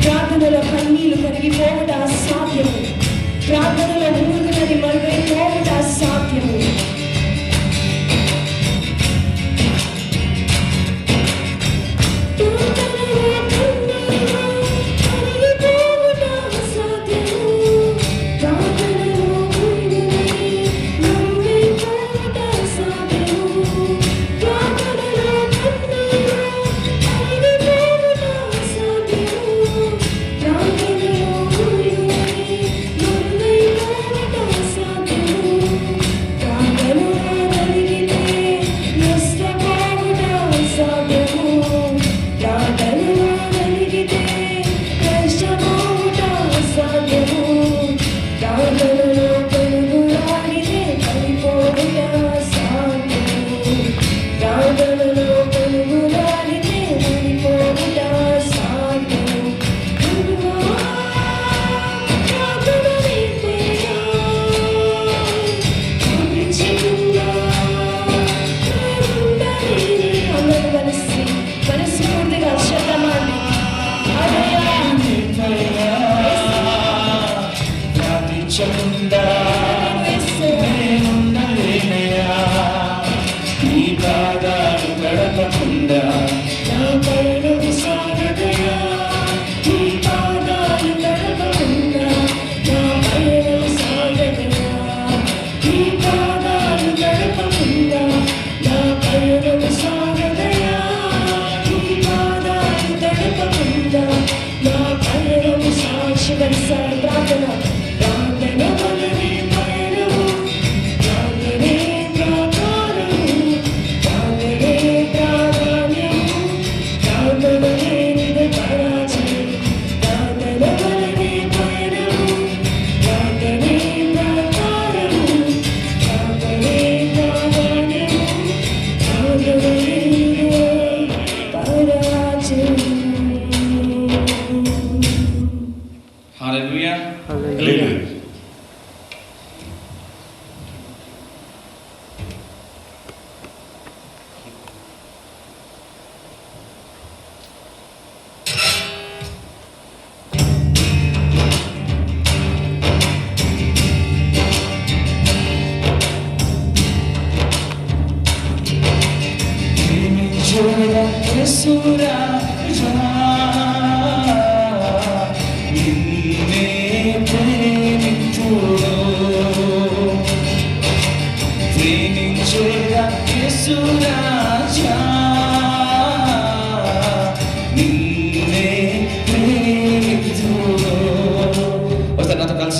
ప్రార్థనలో కన్నీళ్లు కరిగిపోవట అసాధ్యము. ప్రార్థనలో మూలుగునది మరుగైపోవట అసాధ్యము.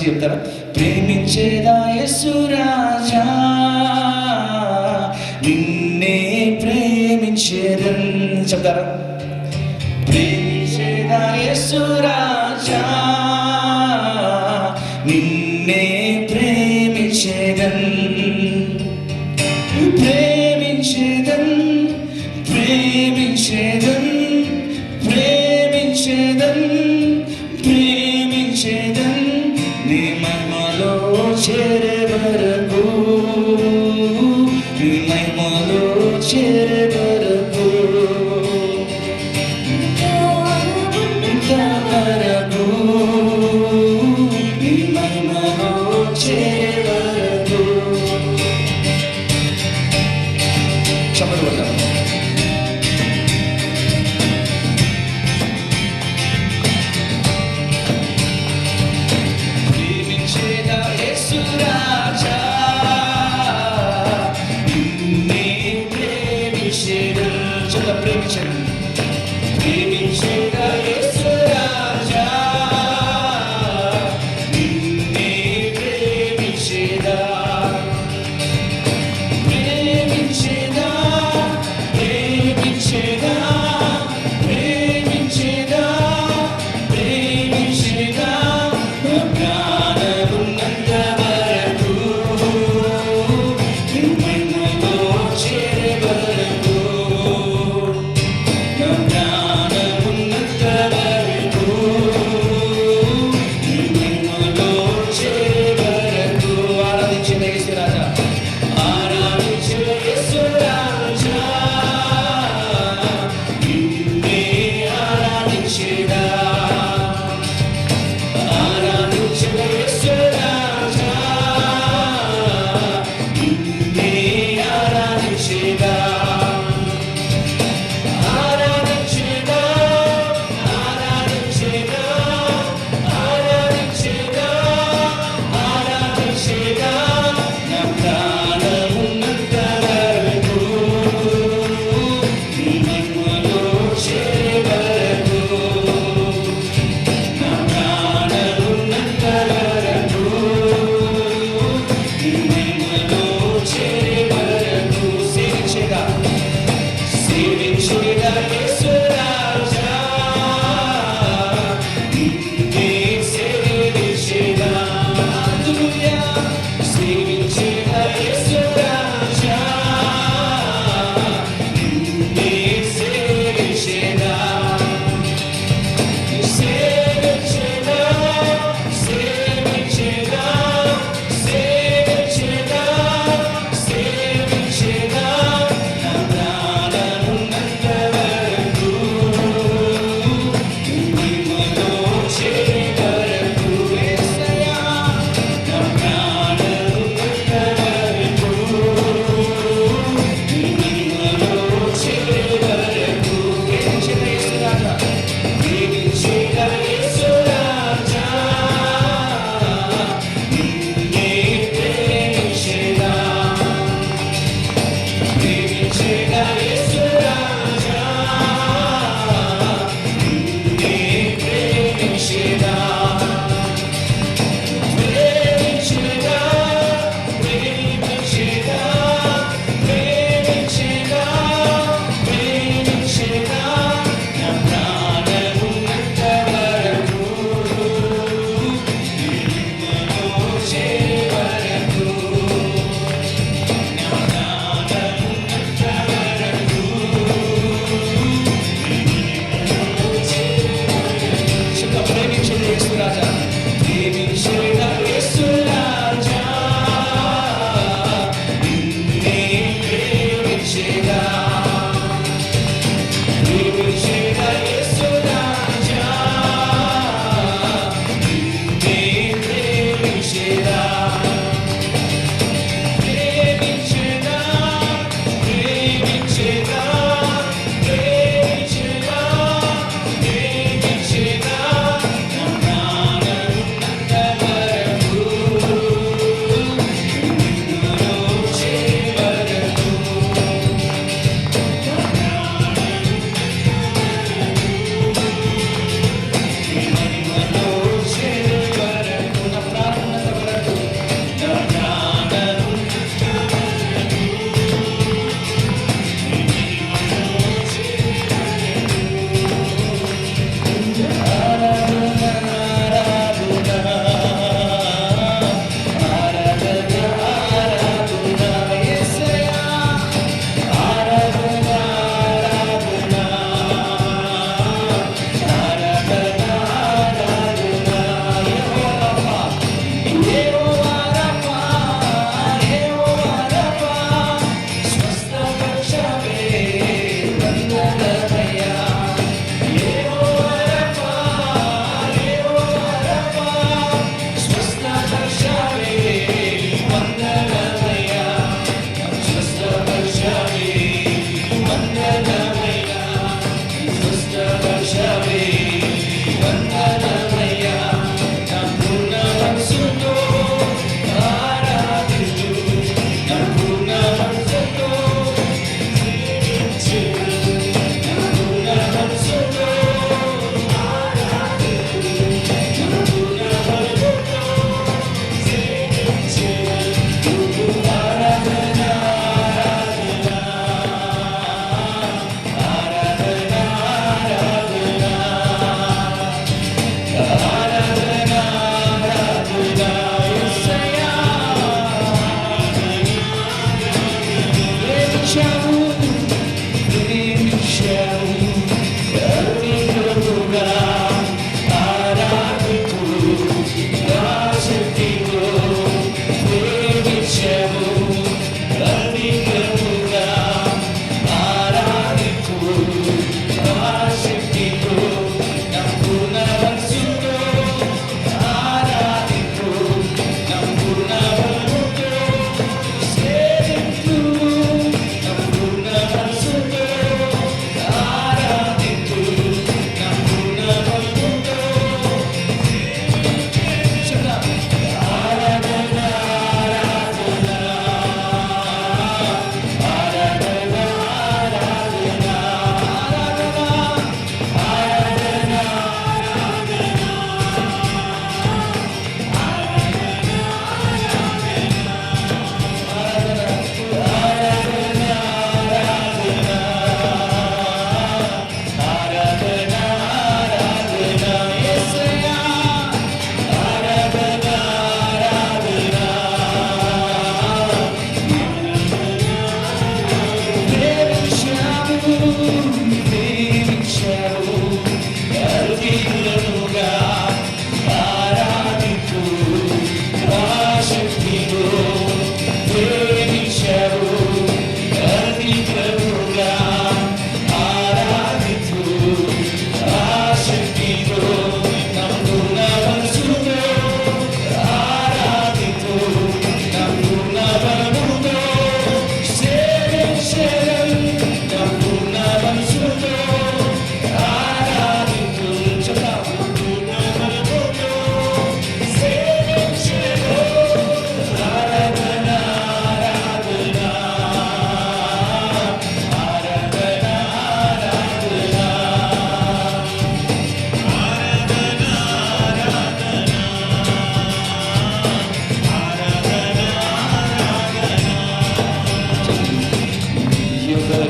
చెప్తారా? ప్రేమించేదా యేసు రాజా, నిన్నే ప్రేమించేదన్ చెప్తారా? ప్రేమించేదా యేసు రాజా, నిన్నే ప్రేమించేదన్, ప్రేమించేదన్, ప్రేమించేదన్, ప్రేమించేదన్, ప్రేమించేదన్, నీ మహిమలో చేరే వరకు, నీ మహిమలో చేరే వరకు, ఇంతవరకు, నీ మహిమలో చేరే వరకు. చప్పట్లు కొడతాం. ప్రేమించేదా సేవించేదా యేసు రాజా నిన్నే సేవించేదా సేవించేదా సేవించేదా సేవించేదా సేవించేదా నా ప్రాణమున్నంత వరకు మహిమలో చేరే వరకు యేసయ్యా నా ప్రాణమున్నంత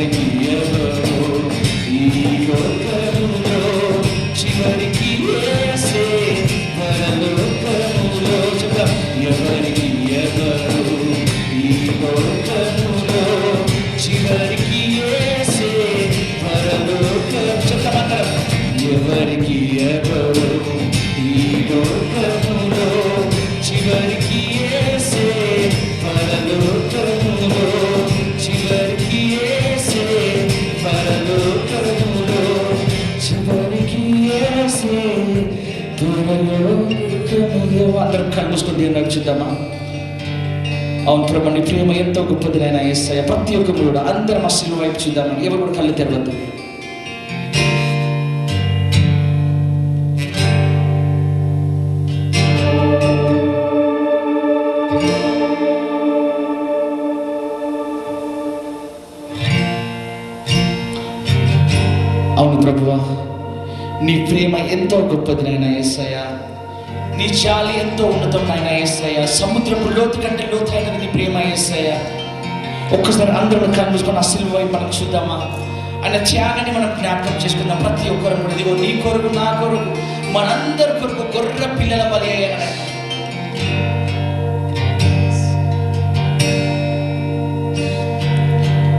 ఎవరికి ఎవరు ఈ లోకములో చివరికి యేసే పరలోకములో చెప్తా ఎవరికి ఎవరు ఈ లోకములో చివరికి యేసే పరలోకం చెప్తామంటారు ఎవరికి ఎవరు ఈ లోకములో చివరికి యేసే పరలోకములో చివరికి యేసే పరలోకములో చివరికి యేసే పరలోకములో అందరం కళ్ళు మూసుకొని దేవుని వైపు చూద్దామా? అవును ప్రభు, నీ ప్రేమ ఎంతో గొప్పది నాయన యేసయ్య. ప్రతి ఒక్కరు కూడా అందరం ఆ శిలువ వైపు చూద్దామని. ఎవరు కూడా కళ్ళు తెరవద్దు. అవును ప్రభువా, నీ ప్రేమ ఎంతో గొప్పది నాయన యేసయ్య. నీ జాలి ఎంతో ఉన్నతం నాయన యేసయ్య. సముద్రపు లోతు కంటే లోతైనది నీ ప్రేమ యేసయ్య. ఒక్కసారి అందరం కళ్ళు మూసుకొని ఆ సిలువ వైపు మనం చూద్దామా? ఆయన త్యాగాన్ని మనం జ్ఞాపకం చేసుకుందాం. ప్రతి ఒక్కరు కూడా ఇదిగో నీ కొరకు నా కొరకు మనందరి కొరకు గొర్రె పిల్లల బలి అయ్యాడు.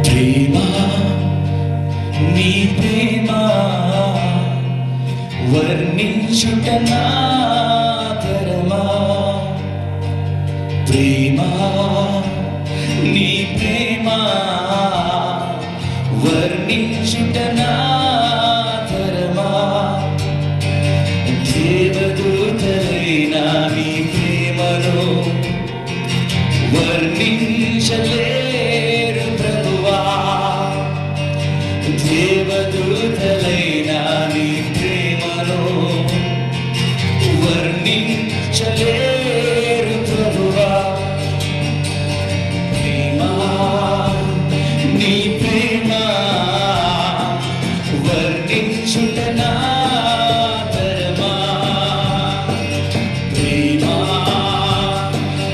ప్రేమ నీ ప్రేమ వర్ణించుట నా తరమా. ప్రేమ నీ ప్రేమ వర్ణించుట నా తరమా. దేవదూతలైనా నీ ప్రేమను వర్ణించలేరు ప్రభువా. దేవదూతలైనా నీ ప్రేమను వర్ణించలేరు ప్రభువా. ప్రేమ నీ ప్రేమ వర్ణించుట నా తరమా. ప్రేమ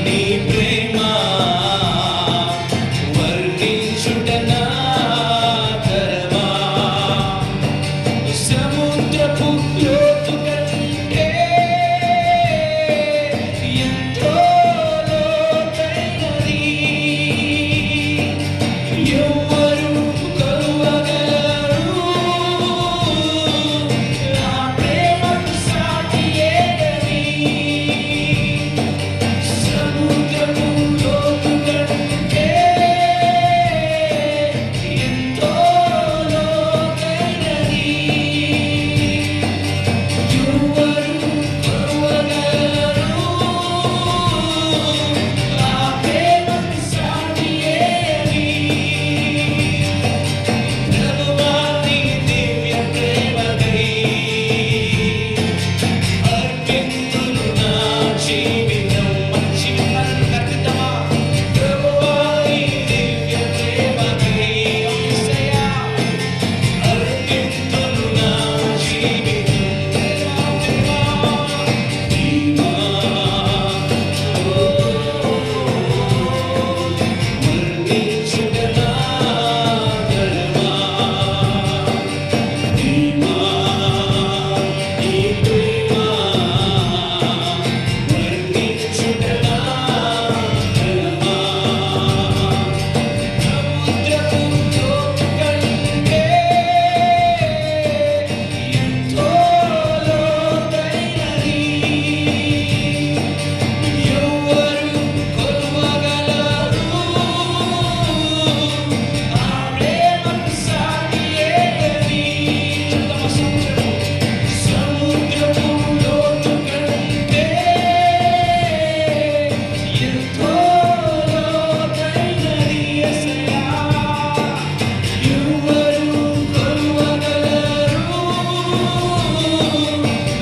నీ ప్రేమ వర్ణించుట నా తరమా. సముద్రపు లోతు కంటే ఎంతో లోతైనది. ఎవ్వరు కొలువగలరు నా ప్రేమకు సాటి ఏదని. సముద్రపు లోతు కంటే ఎంతో లోతైనది. ఎవ్వరు కొలువగలరు నా ప్రేమకు సాటి ఏదని. ప్రభువా నీ దివ్య ప్రేమకై అర్పింతును నా జీవితం. మన జీవితాలను అర్పిద్దామా? ప్రభువా నీ దివ్య ప్రేమకై యేసయ్యా అర్పింతును నా జీవితం. వర్ణించుట నా తరమా. ప్రేమ నీ ప్రేమ వర్ణించుట నా తరమా. సముద్రపు లోతు కంటే ఎంతో లోతైనది. ఎవ్వరు కొలువగలరు ఆ ప్రేమకు సాటి ఏదని. సముద్రపు లోతు కంటే ఎంతో లోతైనది యేసయ్యా. ఎవ్వరు కొలువగలరు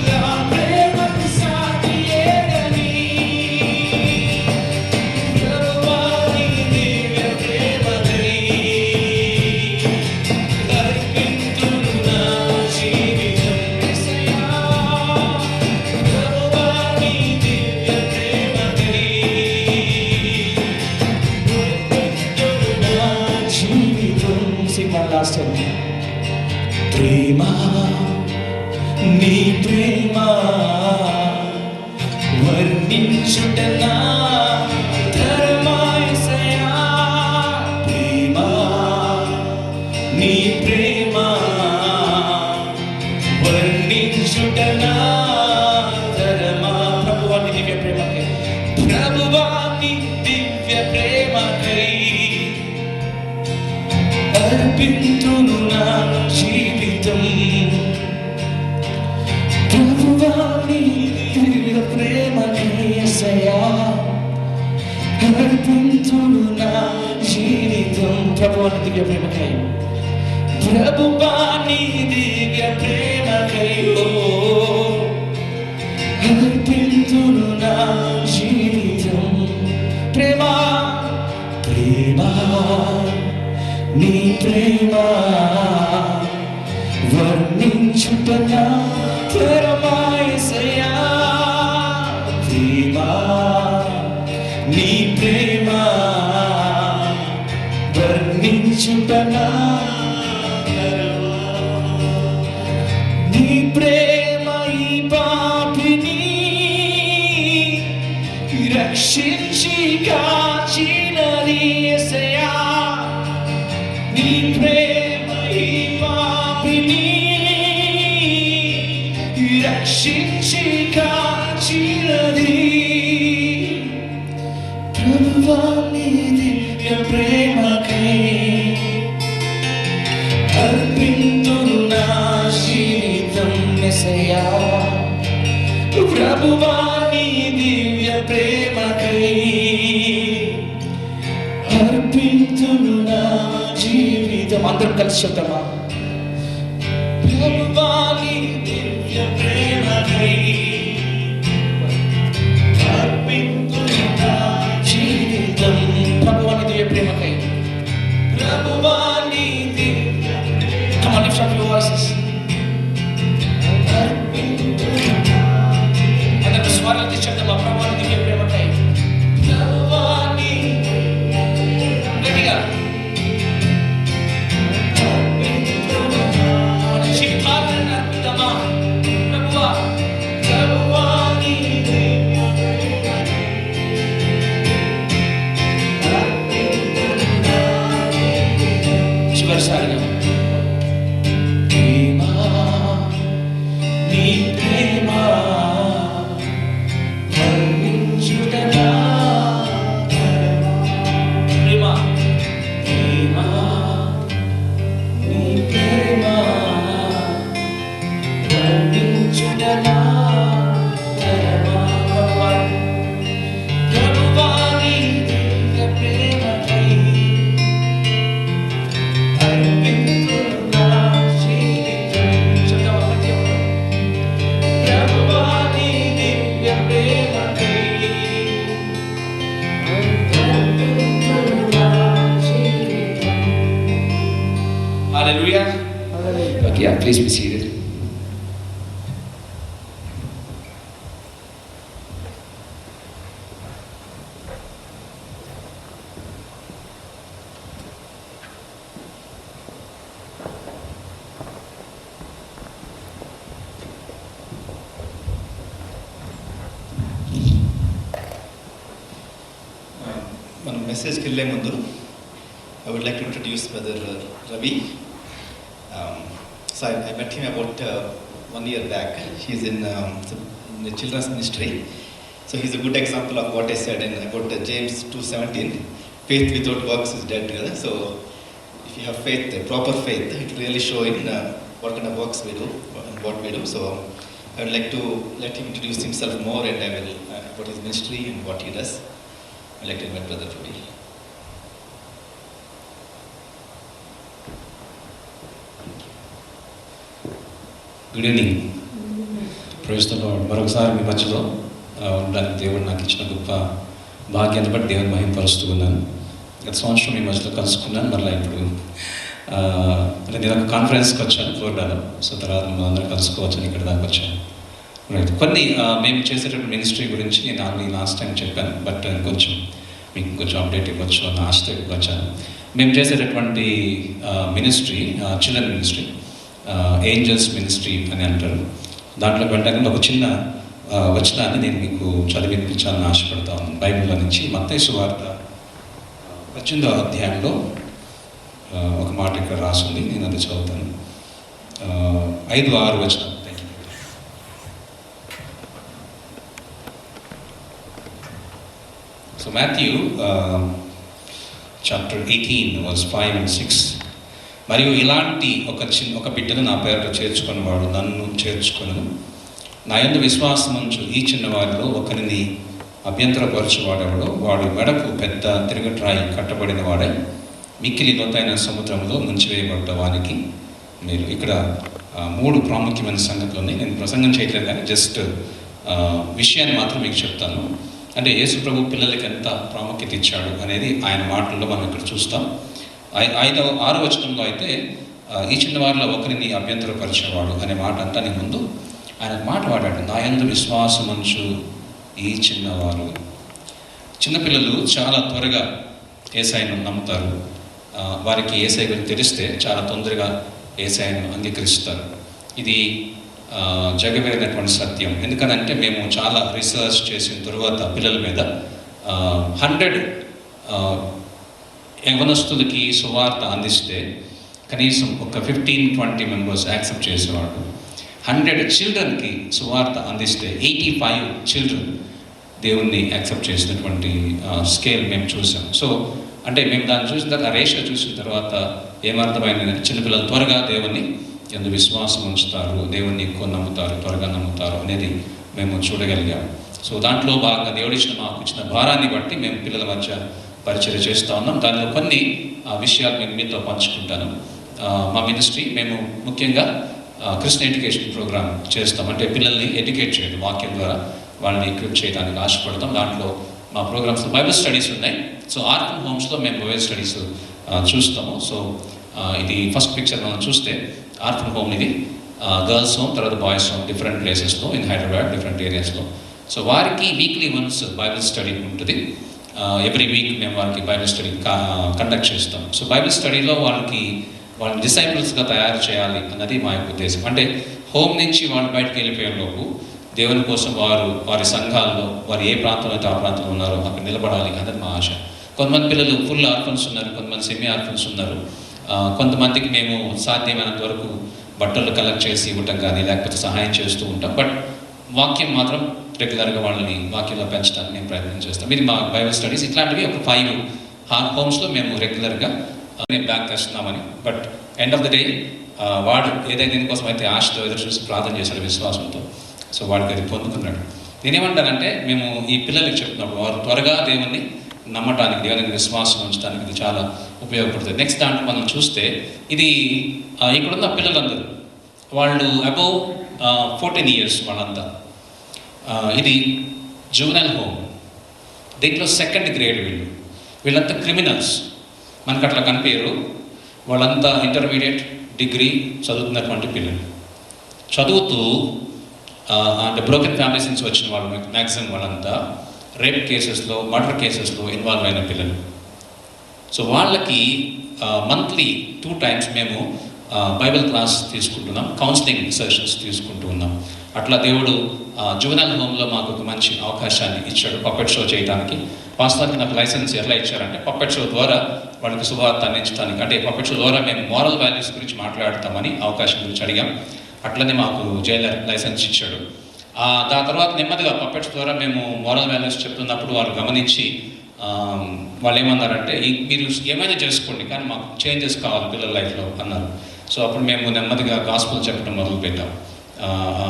నా ప్రేమకు సాటి ఏదని. ప్రభువా నీ దివ్య ప్రేమకై అర్పింతును నా జీవితం. యేసయ్యా ప్రభువా నీ దివ్య ప్రేమకై ప్రేమ నీ ప్రేమ వర్ణించుటనా తరమా యేసయ్యా. ప్రేమ నీ ప్రేమ వర్ణించుటనా తరమా. ప్రభువా నీ దివ్య ప్రేమకై, ప్రభువా నీ దివ్య ప్రేమకై అర్పింతును నా జీవితం. ప్రభువా నీ దివ్య ప్రేమకై యేసయ్యా అర్పింతును నా జీవితం. ప్రభువా నీ దివ్య ప్రేమకై, ప్రభువా నీ దివ్య ప్రేమకై అర్పింతును నా జీవితం. ప్రేమ ప్రేమ నీ ప్రేమ వర్ణించుటనా తరమా యేసయ్యా. ప్రేమ నీ ప్రేమ వర్ణించుటనా తరమా. నీ ప్రేమ ఈ పాపిని రక్షించి కాచినది యేసయ్యా. నీ ప్రేమ ఈ పాపిని రక్షించి కాచినది. ప్రభువా నీ దివ్య ప్రేమకై అర్పింతును నా జీవితం యేసయ్యా. ప్రభువా నీ దివ్య ప్రేమకై అర్పింతును నా జీవితం. అందరం కలిసి చెప్తామా? ప్రభువా నీ దివ్య ప్రేమకై అర్పింతును నా జీవితం. ప్రభువా నీ దివ్య ప్రేమకై, ప్రభువా నీ దివ్య ప్రేమ. Come on, lift up your voices. అందరూ స్వరాలు తీసి చెప్తామా? ప్రభువా నీ దివ్య ప్రేమకై, ప్రభువా నీ గట్టిగా మన జీవితాలను అర్పిద్దామా? ప్రభువా, ప్రభువా నీ దివ్య ప్రేమకై. చివరిసారిగా ప్రేమ నీ ప్రేమ వర్ణించుటనా తరమా. ప్రేమ ప్రేమ నీ ప్రేమ వర్ణించుటనా తరమా. ప్రభువా నీ దివ్య ప్రేమకై అర్పింతును నా జీవితం. చెప్తామా ప్రతి ఒక్కరు? ప్రభువా నీ దివ్య ప్రేమకై అర్పింతును నా జీవితం. Hallelujah. Okay, yeah, please be seated. మనం మెసేజ్కి వెళ్ళే ముందు I would like to introduce Brother Ravi. So I met him about 1 year back. He's in the children's ministry. So he's a good example of what I said in about James 2:17. Faith without works is dead. So if you have faith, proper faith, it will really show in what kind of works we do and what we do. So I would like to let him introduce himself more, and I will about his ministry and what he does. I'd like to invite Brother Ravi. Good evening. Praise the Lord. మరొకసారి మీ మధ్యలో ఉండడానికి దేవుడు నాకు ఇచ్చిన గొప్ప భాగ్యాన్ని బట్టి దేవుని మహిమపరుస్తూ ఉన్నాను. గత సంవత్సరం మీ మధ్యలో కలుసుకున్నాను. మళ్ళీ ఇప్పుడు అంటే నేను ఒక కాన్ఫరెన్స్కి వచ్చాను ఫ్లోరిడాలో. సో తర్వాత మనం అందరం కలుసుకోవచ్చని ఇక్కడ దాకా వచ్చాను. రైట్. కొన్ని మేము చేసేటటువంటి మినిస్ట్రీ గురించి నేను ఆల్రెడీ లాస్ట్ టైం చెప్పాను, బట్ కొంచెం మీకు కొంచెం అప్డేట్ ఇవ్వచ్చు అన్న ఆశతో ఇవ్వచ్చాను. మేము చేసేటటువంటి ministry children ministry. Angels ministry అని అంటారు. దాంట్లో వెళ్ళడానికి ఒక చిన్న వచనాన్ని నేను మీకు చదివించాలని ఆశపడతా ఉన్నాను. బైబిల్లో నుంచి మత్తయి సువార్త 18వ అధ్యాయంలో ఒక మాట ఇక్కడ రాసింది, నేను అది చదువుతాను. 5-6 వచనం. So Matthew chapter 18 verse 5 and 6. మరియు ఇలాంటి ఒక బిడ్డను నా పేరుతో చేర్చుకున్నవాడు నన్ను చేర్చుకొను, నా యందు విశ్వాసముంచు ఈ చిన్నవారిలో ఒకరిని అభ్యంతరపరచువాడెవడో వాడు మెడకు పెద్ద తిరుగట్రాయి కట్టబడిన వాడై మిక్కిలి లోతైన సముద్రంలో ముంచివేయబడ్డ వానికి మీరు. ఇక్కడ 3 ప్రాముఖ్యమైన సంగతులు ఉన్నాయి. నేను ప్రసంగం చేయట్లేదు కానీ జస్ట్ విషయాన్ని మాత్రం మీకు చెప్తాను. అంటే యేసు ప్రభు పిల్లలకి ఎంత ప్రాముఖ్యత ఇచ్చాడు అనేది ఆయన మాటల్లో మనం ఇక్కడ చూస్తాం. 6వ వచనంలో అయితే ఈ చిన్నవారిలో ఒకరిని అభ్యంతరపరిచేవాడు అనే మాట అంటానే ముందు ఆయన మాట వాడాడు, నా యందు విశ్వాసముంచు ఈ చిన్నవారు. చిన్నపిల్లలు చాలా త్వరగా యేసయ్యను నమ్ముతారు. వారికి యేసయ్య గురించి తెలిస్తే చాలా తొందరగా యేసయ్యను అంగీకరిస్తారు. ఇది జగమెరిగినటువంటి సత్యం. ఎందుకనంటే మేము చాలా రీసెర్చ్ చేసిన తరువాత పిల్లల మీద 100 యవనస్తులకి సువార్త అందిస్తే కనీసం ఒక 15-20 మెంబర్స్ యాక్సెప్ట్ చేసేవాడు. 100 చిల్డ్రన్కి సువార్త అందిస్తే 85 చిల్డ్రన్ దేవుణ్ణి యాక్సెప్ట్ చేసినటువంటి స్కేల్ మేము చూసాం. సో అంటే మేము దాన్ని చూసిన తర్వాత ఆ రేషియో చూసిన తర్వాత ఏమర్థమైందంటే చిన్నపిల్లలు త్వరగా దేవుణ్ణి ఎందు విశ్వాసం ఉంచుతారు, దేవుణ్ణి ఎక్కువ నమ్ముతారు, త్వరగా నమ్ముతారు అనేది మేము చూడగలిగాం. సో దాంట్లో భాగంగా దేవుడిచ్చిన మాకు ఇచ్చిన భారాన్ని బట్టి మేము పిల్లల మధ్య పరిచయం చేస్తూ ఉన్నాం. దానిలో కొన్ని విషయాలు నేను మీతో పంచుకుంటాను. మా మినిస్ట్రీ మేము ముఖ్యంగా క్రిస్టియన్ ఎడ్యుకేషన్ ప్రోగ్రామ్ చేస్తాం. అంటే పిల్లల్ని ఎడ్యుకేట్ చేయడం, వాక్యం ద్వారా వాళ్ళని ఎక్విప్ చేయడానికి ఆశపడతాం. దాంట్లో మా ప్రోగ్రామ్స్ బైబిల్ స్టడీస్ ఉన్నాయి. సో ఆర్ఫన్ హోమ్స్లో మేము బైబిల్ స్టడీస్ చూస్తాము. సో ఇది ఫస్ట్ పిక్చర్ మనం చూస్తే ఆర్ఫన్ హోమ్ ఇది గర్ల్స్ హోమ్, తర్వాత బాయ్స్ హోమ్, డిఫరెంట్ ప్లేసెస్లో ఇన్ హైదరాబాద్ డిఫరెంట్ ఏరియాస్లో. సో వారికి వీక్లీ వన్స్ బైబిల్ స్టడీ ఉంటుంది. ఎవ్రీ వీక్ మేము వారికి బైబిల్ స్టడీ కండక్ట్ చేస్తాం. సో బైబిల్ స్టడీలో వాళ్ళని డిసైపుల్స్గా తయారు చేయాలి అన్నది మా యొక్క ఉద్దేశం. అంటే హోమ్ నుంచి వాళ్ళు బయటకు వెళ్ళిపోయేలోపు దేవుని కోసం వారి సంఘాల్లో వారు ఏ ప్రాంతంలో అయితే ఆ ప్రాంతంలో ఉన్నారో అక్కడ నిలబడాలి అన్నది మా ఆశ. కొంతమంది పిల్లలు ఫుల్ ఆర్ఫన్స్ ఉన్నారు, కొంతమంది సెమీ ఆర్ఫన్స్ ఉన్నారు. కొంతమందికి మేము సాధ్యమైనంత వరకు బట్టలు కలెక్ట్ చేసి ఇవ్వటం కానీ లేకపోతే సహాయం చేస్తూ ఉంటాం. బట్ వాక్యం మాత్రం రెగ్యులర్గా వాళ్ళని వాక్యంలో పెంచడానికి మేము ప్రయత్నం చేస్తాం. ఇది మా బైబిల్ స్టడీస్. ఇట్లాంటివి ఒక 5 హోమ్స్లో మేము రెగ్యులర్గా మేము బ్యాక్ తెస్తున్నామని. But end of the day వాడు ఏదైతే దీనికోసం అయితే ఆశతో ఎదురు చూసి ప్రార్థన చేశాడు విశ్వాసంతో, సో వాడికి అది పొందుకున్నాడు. నేనేమంటానంటే మేము ఈ పిల్లలకి చెప్తున్నప్పుడు వారు త్వరగా దేవుణ్ణి నమ్మటానికి, దేవుని విశ్వాసం ఉంచడానికి ఇది చాలా ఉపయోగపడుతుంది. నెక్స్ట్ దాంట్లో మనం చూస్తే ఇది ఇక్కడున్న పిల్లలందరూ వాళ్ళు అబౌవ్ 14 years వాళ్ళంతా. ఇది జూవెనైల్ హోమ్. దీంట్లో 2nd grade వీళ్ళంతా క్రిమినల్స్. మనకు అట్లా కనిపించరు. వాళ్ళంతా ఇంటర్మీడియట్, డిగ్రీ చదువుతున్నటువంటి పిల్లలు. చదువుతూ అంటే బ్రోకెన్ ఫ్యామిలీస్ నుంచి వచ్చిన వాళ్ళు మ్యాక్సిమం వాళ్ళంతా రేప్ కేసెస్లో, మర్డర్ కేసెస్లో ఇన్వాల్వ్ అయిన పిల్లలు. సో వాళ్ళకి మంత్లీ 2 times మేము బైబిల్ క్లాస్ తీసుకుంటున్నాం, కౌన్సిలింగ్ సెషన్స్ తీసుకుంటూ ఉన్నాం. అట్లా దేవుడు జువెనైల్ హోమ్లో మాకు ఒక మంచి అవకాశాన్ని ఇచ్చాడు పప్పెట్ షో చేయడానికి. వాస్తవానికి నాకు లైసెన్స్ ఎలా ఇచ్చారంటే పప్పెట్ షో ద్వారా వాళ్ళకి శుభవార్త అందించడానికి. అంటే పప్పెట్ షో ద్వారా మేము మోరల్ వాల్యూస్ గురించి మాట్లాడతామని అవకాశం గురించి అడిగాం. అట్లనే మాకు జైలర్ లైసెన్స్ ఇచ్చాడు. దాని తర్వాత నెమ్మదిగా పప్పెట్స్ ద్వారా మేము మోరల్ వాల్యూస్ చెప్తున్నప్పుడు వాళ్ళు గమనించి వాళ్ళు ఏమన్నారంటే మీరు ఏమైనా చేసుకోండి కానీ మాకు చేంజెస్ కావాలి పిల్లల లైఫ్లో అన్నారు. సో అప్పుడు మేము నెమ్మదిగా గాస్పుల్ చెప్పడం మొదలుపెట్టాం.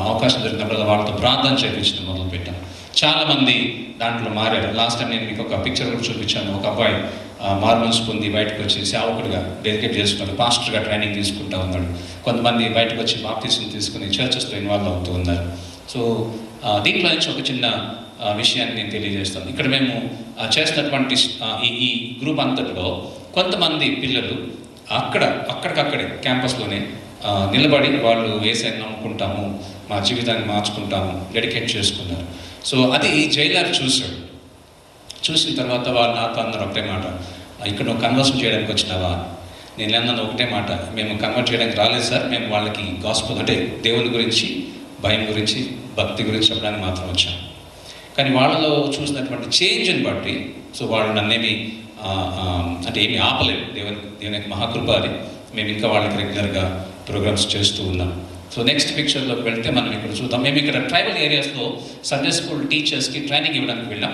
అవకాశం దొరికినప్పుడు వాళ్ళతో ప్రార్థన చేయించడం మొదలుపెట్టాం. చాలామంది దాంట్లో మారారు. లాస్ట్ టైం నేను మీకు ఒక పిక్చర్ కూడా చూపించాను. ఒక అబ్బాయి మార్మల్స్ పొంది బయటకు వచ్చి సేవకుడిగా డెడికేట్ చేసుకున్నారు, పాస్టర్గా ట్రైనింగ్ తీసుకుంటూ ఉన్నాడు. కొంతమంది బయటకు వచ్చి బాప్టిజం తీసుకుని చర్చెస్లో ఇన్వాల్వ్ అవుతూ ఉన్నారు. సో దీంట్లో నుంచి ఒక చిన్న విషయాన్ని నేను తెలియజేస్తాను. ఇక్కడ మేము చేసినటువంటి ఈ గ్రూప్ అంతటిలో కొంతమంది పిల్లలు అక్కడికక్కడే క్యాంపస్లోనే నిలబడి వాళ్ళు యేసయ్యను నమ్ముకుంటాము, మా జీవితాన్ని మార్చుకుంటాము, డెడికేట్ చేసుకున్నారు. సో అది జైలర్ చూశాడు. చూసిన తర్వాత వాళ్ళు నాతో అన్నారు ఒకటే మాట, ఇక్కడ నువ్వు కన్వర్షన్ చేయడానికి వచ్చినావా? నేను అన్నాను ఒకటే మాట, మేము కన్వర్ట్ చేయడానికి రాలేదు సార్, మేము వాళ్ళకి గాస్పెల్ అంటే దేవుని గురించి, భయం గురించి, భక్తి గురించి చెప్పడానికి మాత్రం వచ్చాం. కానీ వాళ్ళలో చూసినటువంటి చేంజ్ని బట్టి సో వాళ్ళు నన్నేమి అంటే ఏమీ ఆపలేదు. దేవుని యొక్క మహాకృప అది. మేము ఇంకా వాళ్ళకి రెగ్యులర్గా ప్రోగ్రామ్స్ చేస్తూ ఉన్నాం. సో నెక్స్ట్ పిక్చర్లోకి వెళ్తే మనం ఇక్కడ చూద్దాం. మేము ఇక్కడ ట్రైబల్ ఏరియాస్లో సండే స్కూల్ టీచర్స్కి ట్రైనింగ్ ఇవ్వడానికి వెళ్ళాం.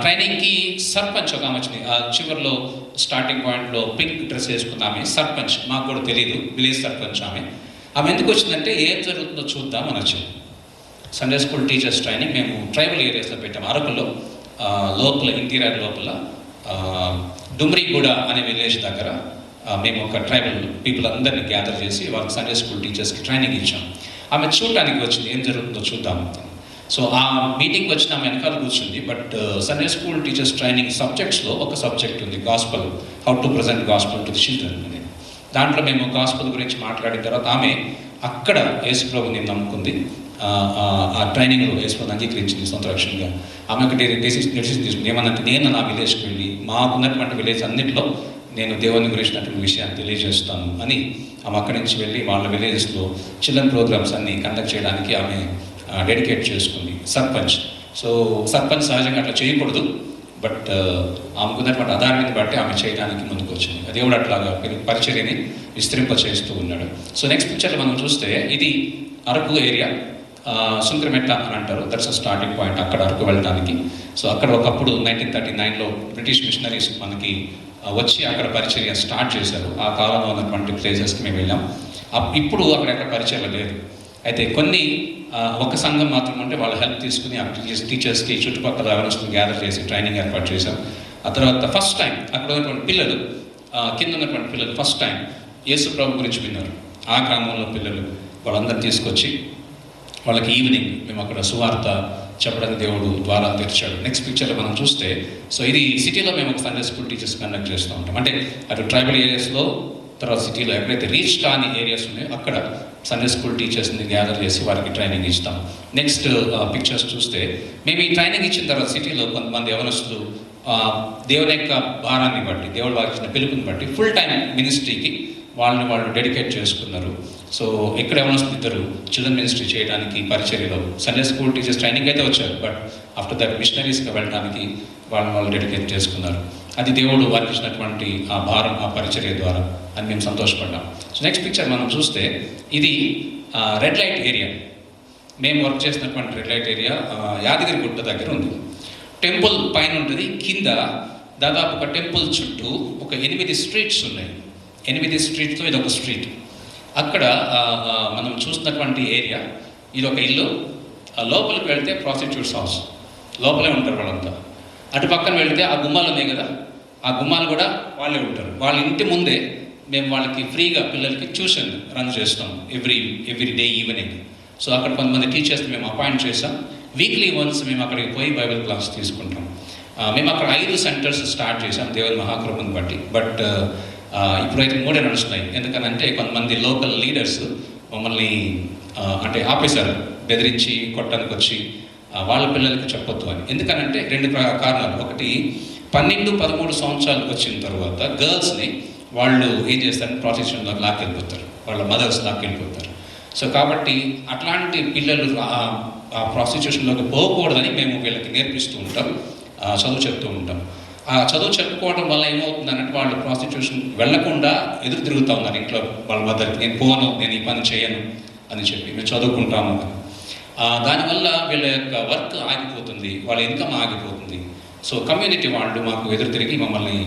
ట్రైనింగ్కి సర్పంచ్ ఒక ఆమె వచ్చింది. చివరిలో స్టార్టింగ్ పాయింట్లో పింక్ డ్రెస్ వేసుకున్న ఆమె సర్పంచ్, మాకు కూడా తెలియదు, విలేజ్ సర్పంచ్ ఆమె ఎందుకు వచ్చిందంటే ఏం జరుగుతుందో చూద్దాం అని వచ్చింది. సండే స్కూల్ టీచర్స్ ట్రైనింగ్ మేము ట్రైబల్ ఏరియాస్లో పెట్టాము. అరకులో లోపల ఇంటీరియర్ లోపల డుమ్రిగూడ అనే విలేజ్ దగ్గర మేము ఒక ట్రైబల్ పీపుల్ అందరినీ గ్యాదర్ చేసి వాళ్ళకి సండే స్కూల్ టీచర్స్కి ట్రైనింగ్ ఇచ్చాం. ఆమె చూడటానికి వచ్చింది, ఏం జరుగుతుందో చూద్దాం. సో ఆ మీటింగ్ వచ్చిన ఆమె వెనకాల కూర్చుంది. But Sunday school teachers training సబ్జెక్ట్స్లో ఒక సబ్జెక్ట్ ఉంది, gospel, how to present gospel to the children అనేది. దాంట్లో మేము గాస్పల్ గురించి మాట్లాడిన తర్వాత ఆమె అక్కడ యేసుప్రభుని నమ్ముకుంది. ఆ ట్రైనింగ్లో యేసుప్రభుని అంగీకరించింది సొంత రక్షణగా. ఆమె ఒక డెసిషన్ తీసుకుంది. ఏమన్నంటే నేను నా విలేజ్కి వెళ్ళి మాకున్నటువంటి విలేజ్ అన్నింటిలో నేను దేవుని గురించినటువంటి విషయాన్ని తెలియజేస్తాను అని ఆమె అక్కడి నుంచి వెళ్ళి వాళ్ళ విలేజెస్లో చిల్డ్రన్ ప్రోగ్రామ్స్ అన్ని కండక్ట్ చేయడానికి ఆమె డెడికేట్ చేసుకుంది. సర్పంచ్. సో సర్పంచ్ సహజంగా అట్లా చేయకూడదు, బట్ ఆమెకున్నటువంటి ఆధారాన్ని బట్టి ఆమె చేయడానికి ముందుకు వచ్చింది. దేవుడు అట్లాగా పరిచర్యని విస్తరింప చేస్తూ ఉన్నాడు. సో నెక్స్ట్ పిక్చర్లో మనం చూస్తే ఇది అరకు ఏరియా, సుంకరమెట్ట అని అంటారు. దట్స్ అ స్టార్టింగ్ పాయింట్ అక్కడ అరకు వెళ్ళడానికి. సో అక్కడ ఒకప్పుడు 1939లో బ్రిటిష్ మిషనరీస్ మనకి వచ్చి అక్కడ పరిచర్య స్టార్ట్ చేశారు. ఆ కాలంలో ఉన్నటువంటి ప్లేసెస్కి మేము వెళ్ళాం. ఇప్పుడు అక్కడ పరిచర్య లేదు. అయితే కొన్ని ఒక సంఘం మాత్రం అంటే వాళ్ళ హెల్ప్ తీసుకుని ఆ టీచర్స్కి చుట్టుపక్కల ఎవరిని గ్యాదర్ చేసి ట్రైనింగ్ ఏర్పాటు చేశాం. ఆ తర్వాత ఫస్ట్ టైం అక్కడ ఉన్నటువంటి పిల్లలు, కింద ఉన్నటువంటి పిల్లలు ఫస్ట్ టైం యేసు ప్రభు గురించి విన్నారు. ఆ గ్రామంలో పిల్లలు వాళ్ళందరినీ తీసుకొచ్చి వాళ్ళకి ఈవినింగ్ మేము అక్కడ సువార్త చెప్పడానికి దేవుడు ద్వారా తెరిచాడు. నెక్స్ట్ పిక్చర్లో మనం చూస్తే సో ఇది సిటీలో మేము ఒక సండే స్కూల్ టీచర్స్ కండక్ట్ చేస్తూ ఉంటాం. అంటే అటు ట్రైబల్ ఏరియాస్లో, తర్వాత సిటీలో ఎక్కడైతే రీచ్ కాని ఏరియాస్ ఉన్నాయో అక్కడ సండే స్కూల్ టీచర్స్ని గ్యాదర్ చేసి వారికి ట్రైనింగ్ ఇస్తాం. నెక్స్ట్ పిక్చర్స్ చూస్తే మేము ఈ ట్రైనింగ్ ఇచ్చిన తర్వాత సిటీలో కొంతమంది యవనస్తులు దేవుని యొక్క భారాన్ని బట్టి, దేవుడు వారికి ఇచ్చిన పిలుపుని బట్టి ఫుల్ టైం మినిస్ట్రీకి వాళ్ళు డెడికేట్ చేసుకున్నారు. సో ఇక్కడ యవనస్తులు ఇద్దరు చిల్డ్రన్ మినిస్ట్రీ చేయడానికి పరిచర్యలో సండే స్కూల్ టీచర్స్ ట్రైనింగ్ అయితే వచ్చారు, బట్ ఆఫ్టర్ దట్ మిషనరీస్గా వెళ్ళడానికి వాళ్ళు డెడికేట్ చేసుకున్నారు. అది దేవుడు వారికి ఇచ్చినటువంటి ఆ భారం, ఆ పరిచర్య ద్వారా అని మేము సంతోషపడ్డాం. సో నెక్స్ట్ పిక్చర్ మనం చూస్తే ఇది రెడ్ లైట్ ఏరియా. మేము వర్క్ చేసినటువంటి red light area Yadagiri Gutta దగ్గర ఉంది. టెంపుల్ పైన ఉంటుంది, కింద దాదాపు ఒక టెంపుల్ చుట్టూ ఒక 8 స్ట్రీట్స్ ఉన్నాయి. 8 స్ట్రీట్స్లో ఇది ఒక స్ట్రీట్. అక్కడ మనం చూసినటువంటి ఏరియా ఇది ఒక ఇల్లు. లోపలికి వెళ్తే ప్రాస్టిట్యూట్స్ హౌస్, లోపలే ఉంటారు వాళ్ళంతా. అటు పక్కన వెళ్తే ఆ గుమ్మాలు ఉన్నాయి కదా, ఆ గుమ్మాలు కూడా వాళ్ళే ఉంటారు. వాళ్ళ ఇంటి ముందే మేము వాళ్ళకి ఫ్రీగా పిల్లలకి ట్యూషన్ రన్ చేస్తాం ఎవ్రీ డే ఈవినింగ్. సో అక్కడ కొంతమంది టీచర్స్ని మేము అపాయింట్ చేసాం. వీక్లీ వన్స్ మేము అక్కడికి పోయి బైబిల్ క్లాస్ తీసుకుంటాం. మేము అక్కడ 5 సెంటర్స్ స్టార్ట్ చేసాం దేవుని మహాకృపను బట్టి. బట్ ఇప్పుడైతే 3 నడుస్తున్నాయి. ఎందుకనంటే కొంతమంది లోకల్ లీడర్స్ మమ్మల్ని అంటే ఆపేశారు, బెదిరించి కొట్టడానికి వచ్చి వాళ్ళ పిల్లలకి చెప్పొద్దు అని. ఎందుకనంటే 2 కారణాలు. ఒకటి 12-13 సంవత్సరాలకు వచ్చిన తర్వాత గర్ల్స్ని వాళ్ళు ఏం చేస్తారంటే ప్రాస్టిట్యూషన్లోకి లాక్కెళ్ళిపోతారు, వాళ్ళ మదర్స్ లాక్కెళ్ళిపోతారు. సో కాబట్టి అట్లాంటి పిల్లలు ఆ ప్రాస్టిట్యూషన్లోకి పోకూడదని మేము వీళ్ళకి నేర్పిస్తూ ఉంటాం, చదువు చెప్తూ ఉంటాం. ఆ చదువు చెప్పుకోవడం వల్ల ఏమవుతుందంటే వాళ్ళు ప్రాస్టిట్యూషన్ వెళ్లకుండా ఎదురు తిరుగుతూ ఉన్నారు ఇంట్లో వాళ్ళ మదర్కి. నేను పోను, నేను ఈ పని చేయను అని చెప్పి మేము చదువుకుంటాము. దానివల్ల వీళ్ళ యొక్క వర్క్ ఆగిపోతుంది, వాళ్ళ ఇన్కమ్ ఆగిపోతుంది. సో కమ్యూనిటీ వాళ్ళు మాకు ఎదురు తిరిగి మమ్మల్ని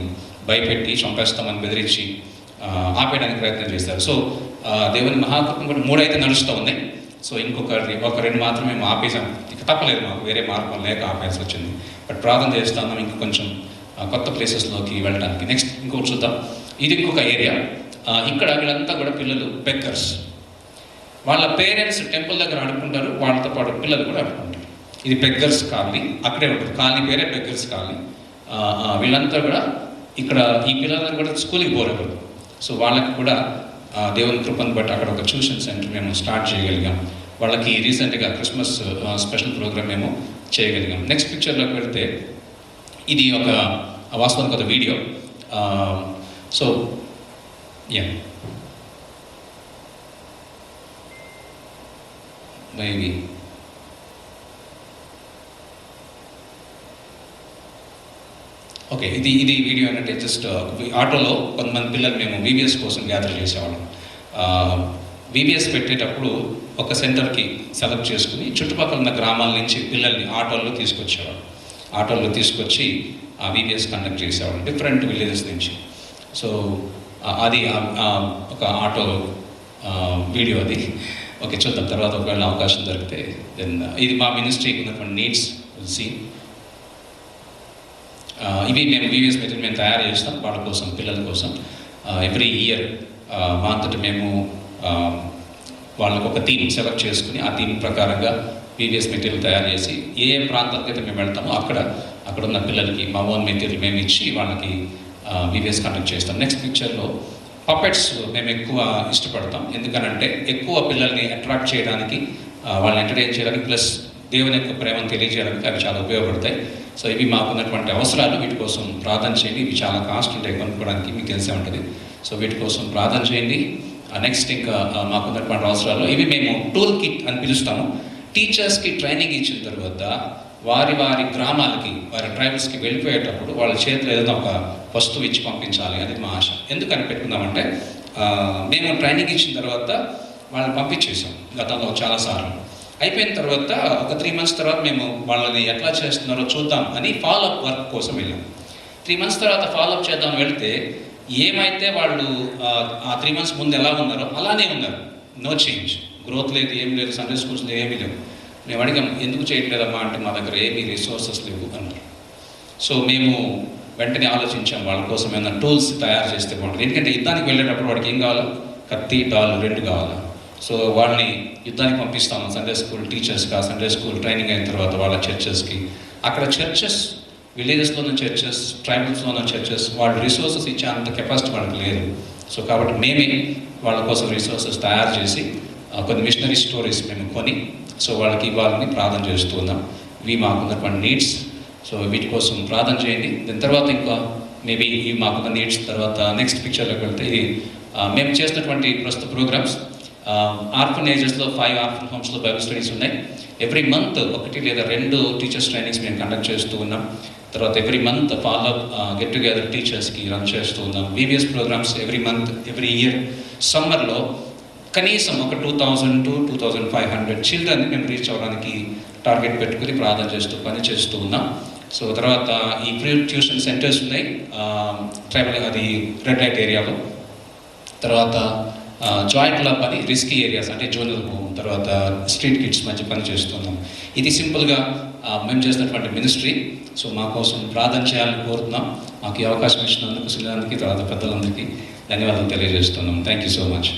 భయపెట్టి చంపేస్తామని బెదిరించి ఆపేయడానికి ప్రయత్నం చేస్తారు. సో దేవుని మహాకృపను కూడా 3 అయితే నడుస్తూ ఉన్నాయి. సో ఒక 2 మాత్రమే మేము ఆపేసాం. ఇక తప్పలేదు, మాకు వేరే మార్గం లేక ఆపేసి వచ్చింది. బట్ ప్రార్థన చేస్తున్నాం ఇంకా కొంచెం కొత్త ప్లేసెస్లోకి వెళ్ళడానికి. నెక్స్ట్ ఇంకొకటి చూద్దాం. ఇది ఇంకొక ఏరియా. ఇక్కడ వీళ్ళంతా కూడా పిల్లలు బెగ్గర్స్. వాళ్ళ పేరెంట్స్ టెంపుల్ దగ్గర ఆడుకుంటారు, వాళ్ళతో పాటు పిల్లలు కూడా ఆడుకుంటారు. ఇది బెగ్గర్స్ కాలనీ, అక్కడే ఉంటుంది. కాలనీ పేరే బెగ్గర్స్ కాలనీ. వీళ్ళంతా కూడా ఇక్కడ ఈ పిల్లలందరూ కూడా స్కూల్కి పోరేవారు. సో వాళ్ళకి కూడా దేవుని కృపను బట్టి అక్కడ ఒక ట్యూషన్ సెంటర్ మేము స్టార్ట్ చేయగలిగాం. వాళ్ళకి రీసెంట్గా క్రిస్మస్ స్పెషల్ ప్రోగ్రామ్ మేము చేయగలిగాం. నెక్స్ట్ పిక్చర్లోకి వెళ్తే ఇది ఒక వాస్తవానికి ఒక video. So yeah maybe okay, ఇది వీడియో అంటే జస్ట్ ఆటోలో కొంతమంది పిల్లలు మేము VBS కోసం గ్యాదర్ చేసేవాళ్ళం. VBS పెట్టేటప్పుడు ఒక సెంటర్కి సెలెక్ట్ చేసుకుని చుట్టుపక్కల ఉన్న గ్రామాల నుంచి పిల్లల్ని ఆటోల్లో తీసుకొచ్చేవాళ్ళు. ఆటోల్లో తీసుకొచ్చి ఆ VBS కండక్ట్ చేసేవాళ్ళు డిఫరెంట్ విలేజెస్ నుంచి. సో అది ఒక ఆటో వీడియో అది. ఓకే, చూద్దాం తర్వాత ఒకవేళ అవకాశం దొరికితే. దెన్ ఇది మా మినిస్ట్రీకి ఉన్నటువంటి నీడ్స్ సీ. ఇవి మేము VBS మెటీరియల్ మేము తయారు చేస్తాం వాళ్ళ కోసం, పిల్లల కోసం. ఎవ్రీ ఇయర్ మా అంతటి మేము వాళ్ళకు ఒక థీమ్ సెలెక్ట్ చేసుకుని ఆ థీమ్ ప్రకారంగా VBS మెటీరియల్ తయారు చేసి ఏ ప్రాంతానికి అయితే మేము వెళ్తామో అక్కడ ఉన్న పిల్లలకి మా ఓన్ మెటీరియల్ మేము ఇచ్చి వాళ్ళకి VBS కండక్ట్ చేస్తాం. నెక్స్ట్ పిక్చర్లో పపెట్స్ మేము ఎక్కువ ఇష్టపడతాం. ఎందుకనంటే ఎక్కువ పిల్లల్ని అట్రాక్ట్ చేయడానికి, వాళ్ళని ఎంటర్టైన్ చేయడానికి, ప్లస్ దేవుని యొక్క ప్రేమను తెలియజేయడానికి అవి చాలా ఉపయోగపడతాయి. సో ఇవి మాకున్నటువంటి అవసరాలు, వీటి కోసం ప్రార్థన చేయండి. ఇవి చాలా కాస్ట్ ఉంటాయి కొనుక్కోవడానికి, మీకు తెలిసే ఉంటుంది. సో వీటి కోసం ప్రార్థన చేయండి. నెక్స్ట్ ఇంకా మాకున్నటువంటి అవసరాలు ఇవి మేము టూల్ కిట్ అని పిలుస్తాము. టీచర్స్కి ట్రైనింగ్ ఇచ్చిన తర్వాత వారి గ్రామాలకి, వారి ట్రైబల్స్కి వెళ్ళిపోయేటప్పుడు వాళ్ళ చేతిలో ఏదైనా ఒక వస్తువు ఇచ్చి పంపించాలి, అది మా ఆశ. ఎందుకని పెట్టుకుందామంటే మేము ట్రైనింగ్ ఇచ్చిన తర్వాత వాళ్ళని పంపించేసాం గతంలో చాలాసార్లు. అయిపోయిన తర్వాత ఒక 3 months తర్వాత మేము వాళ్ళని ఎట్లా చేస్తున్నారో చూద్దాం అని ఫాలోఅప్ వర్క్ కోసం వెళ్ళాం. 3 months తర్వాత ఫాలోఅప్ చేద్దాం వెళితే ఏమైతే వాళ్ళు ఆ 3 months ముందు ఎలా ఉన్నారో అలానే ఉన్నారు. నో చేంజ్, గ్రోత్ లేదు, ఏం లేదు, సండే స్కూల్స్లో ఏమీ లేవు. మేము అడిగాం ఎందుకు చేయట్లేదమ్మా అంటే మా దగ్గర ఏమీ రిసోర్సెస్ లేవు అన్నారు. సో మేము వెంటనే ఆలోచించాం వాళ్ళ కోసం ఏమైనా టూల్స్ తయారు చేస్తే బాగుంటుంది. ఎందుకంటే యుద్ధానికి వెళ్ళేటప్పుడు వాడికి ఏం కావాలో, కత్తి, డాలు 2 కావాలి. సో వాళ్ళని యుద్ధానికి పంపిస్తాము సండే స్కూల్ టీచర్స్గా. సండే స్కూల్ ట్రైనింగ్ అయిన తర్వాత వాళ్ళ చర్చెస్కి, అక్కడ చర్చెస్, విలేజెస్లో ఉన్న చర్చెస్, ట్రైబల్స్లో ఉన్న చర్చెస్, వాళ్ళు రిసోర్సెస్ ఇచ్చే అంత కెపాసిటీ వాళ్ళకి లేదు. సో కాబట్టి మేమే వాళ్ళ కోసం రిసోర్సెస్ తయారు చేసి కొన్ని మిషనరీ స్టోరీస్ మేము కొని సో వాళ్ళకి ఇవ్వాలని ప్రార్థన చేస్తూ ఉన్నాం. ఇవి మాకున్నటువంటి నీడ్స్. సో వీటి కోసం ప్రార్థన చేయండి. దాని తర్వాత ఇంకా మేబీ ఇవి మాకున్న నీడ్స్ తర్వాత నెక్స్ట్ పిక్చర్లోకి వెళ్తే ఇది మేము చేసినటువంటి ప్రస్తుత ప్రోగ్రామ్స్ ఆర్ఫనేజెస్లో 5 ఆర్ఫన్ హోమ్స్లో బైబిల్ స్టడీస్ ఉన్నాయి. ఎవ్రీ మంత్ 1 లేదా 2 టీచర్స్ ట్రైనింగ్స్ మేము కండక్ట్ చేస్తూ ఉన్నాం. తర్వాత every month follow up get together టీచర్స్కి రన్ చేస్తూ ఉన్నాం. VBS programmes every month, every year సమ్మర్లో కనీసం ఒక 2000 to 2500 చిల్డ్రన్ని మేము రీచ్ అవ్వడానికి టార్గెట్ పెట్టుకుని ప్రార్థన చేస్తూ పని చేస్తూ ఉన్నాం. సో తర్వాత ఈ ప్రీ ట్యూషన్ సెంటర్స్ ఉన్నాయి ట్రైబల్, అది రెడ్ లైట్ ఏరియాలో. తర్వాత జాయింట్ క్లబ్ అని రిస్కీ ఏరియాస్ అంటే జోనల్ హోమ్, తర్వాత స్ట్రీట్ కిడ్స్ మధ్య పని చేస్తున్నాం. ఇది సింపుల్గా మేము చేసినటువంటి మినిస్ట్రీ. సో మా కోసం ప్రార్థన చేయాలని కోరుతున్నాం. మాకు ఈ అవకాశం ఇచ్చినందుకు శ్రీలందరికీ, తర్వాత పెద్దలందరికీ ధన్యవాదాలు తెలియజేస్తున్నాం. Thank you so much.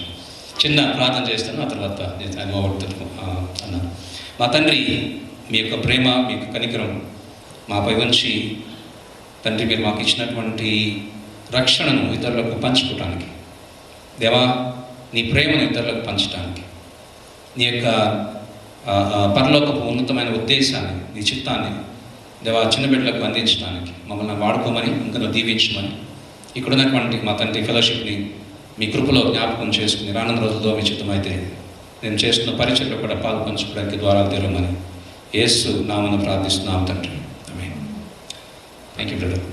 చిన్న ప్రార్థన చేస్తాను, ఆ తర్వాత అన్నాను. మా తండ్రి, మీ యొక్క ప్రేమ, మీ యొక్క కనికరం మాపై ఉంచి తండ్రి, మీరు మాకు ఇచ్చినటువంటి రక్షణను ఇతరులకు పంచుకోవటానికి, దేవా నీ ప్రేమను ఇతరులకు పంచడానికి, నీ యొక్క పరలోకపు ఉన్నతమైన ఉద్దేశాన్ని, నీ చిత్తాన్ని దేవా చిన్న బిడ్డలకు అందించడానికి మమ్మల్ని వాడుకోమని, ఇంకా దీవించమని, ఇక్కడ ఉన్నటువంటి మా తండ్రి ఫెలోషిప్ని మీ కృపలో జ్ఞాపకం చేసుకుని రానున్న రోజుల్లో మీ చిత్తమైతే నేను చేస్తున్న పరిచయలో కూడా పాలు పంచుకోవడానికి ద్వారాలు తెరవమని యేసు నామమున ప్రార్థిస్తున్నాం తండ్రి. ఆమేన్. Thank you brother.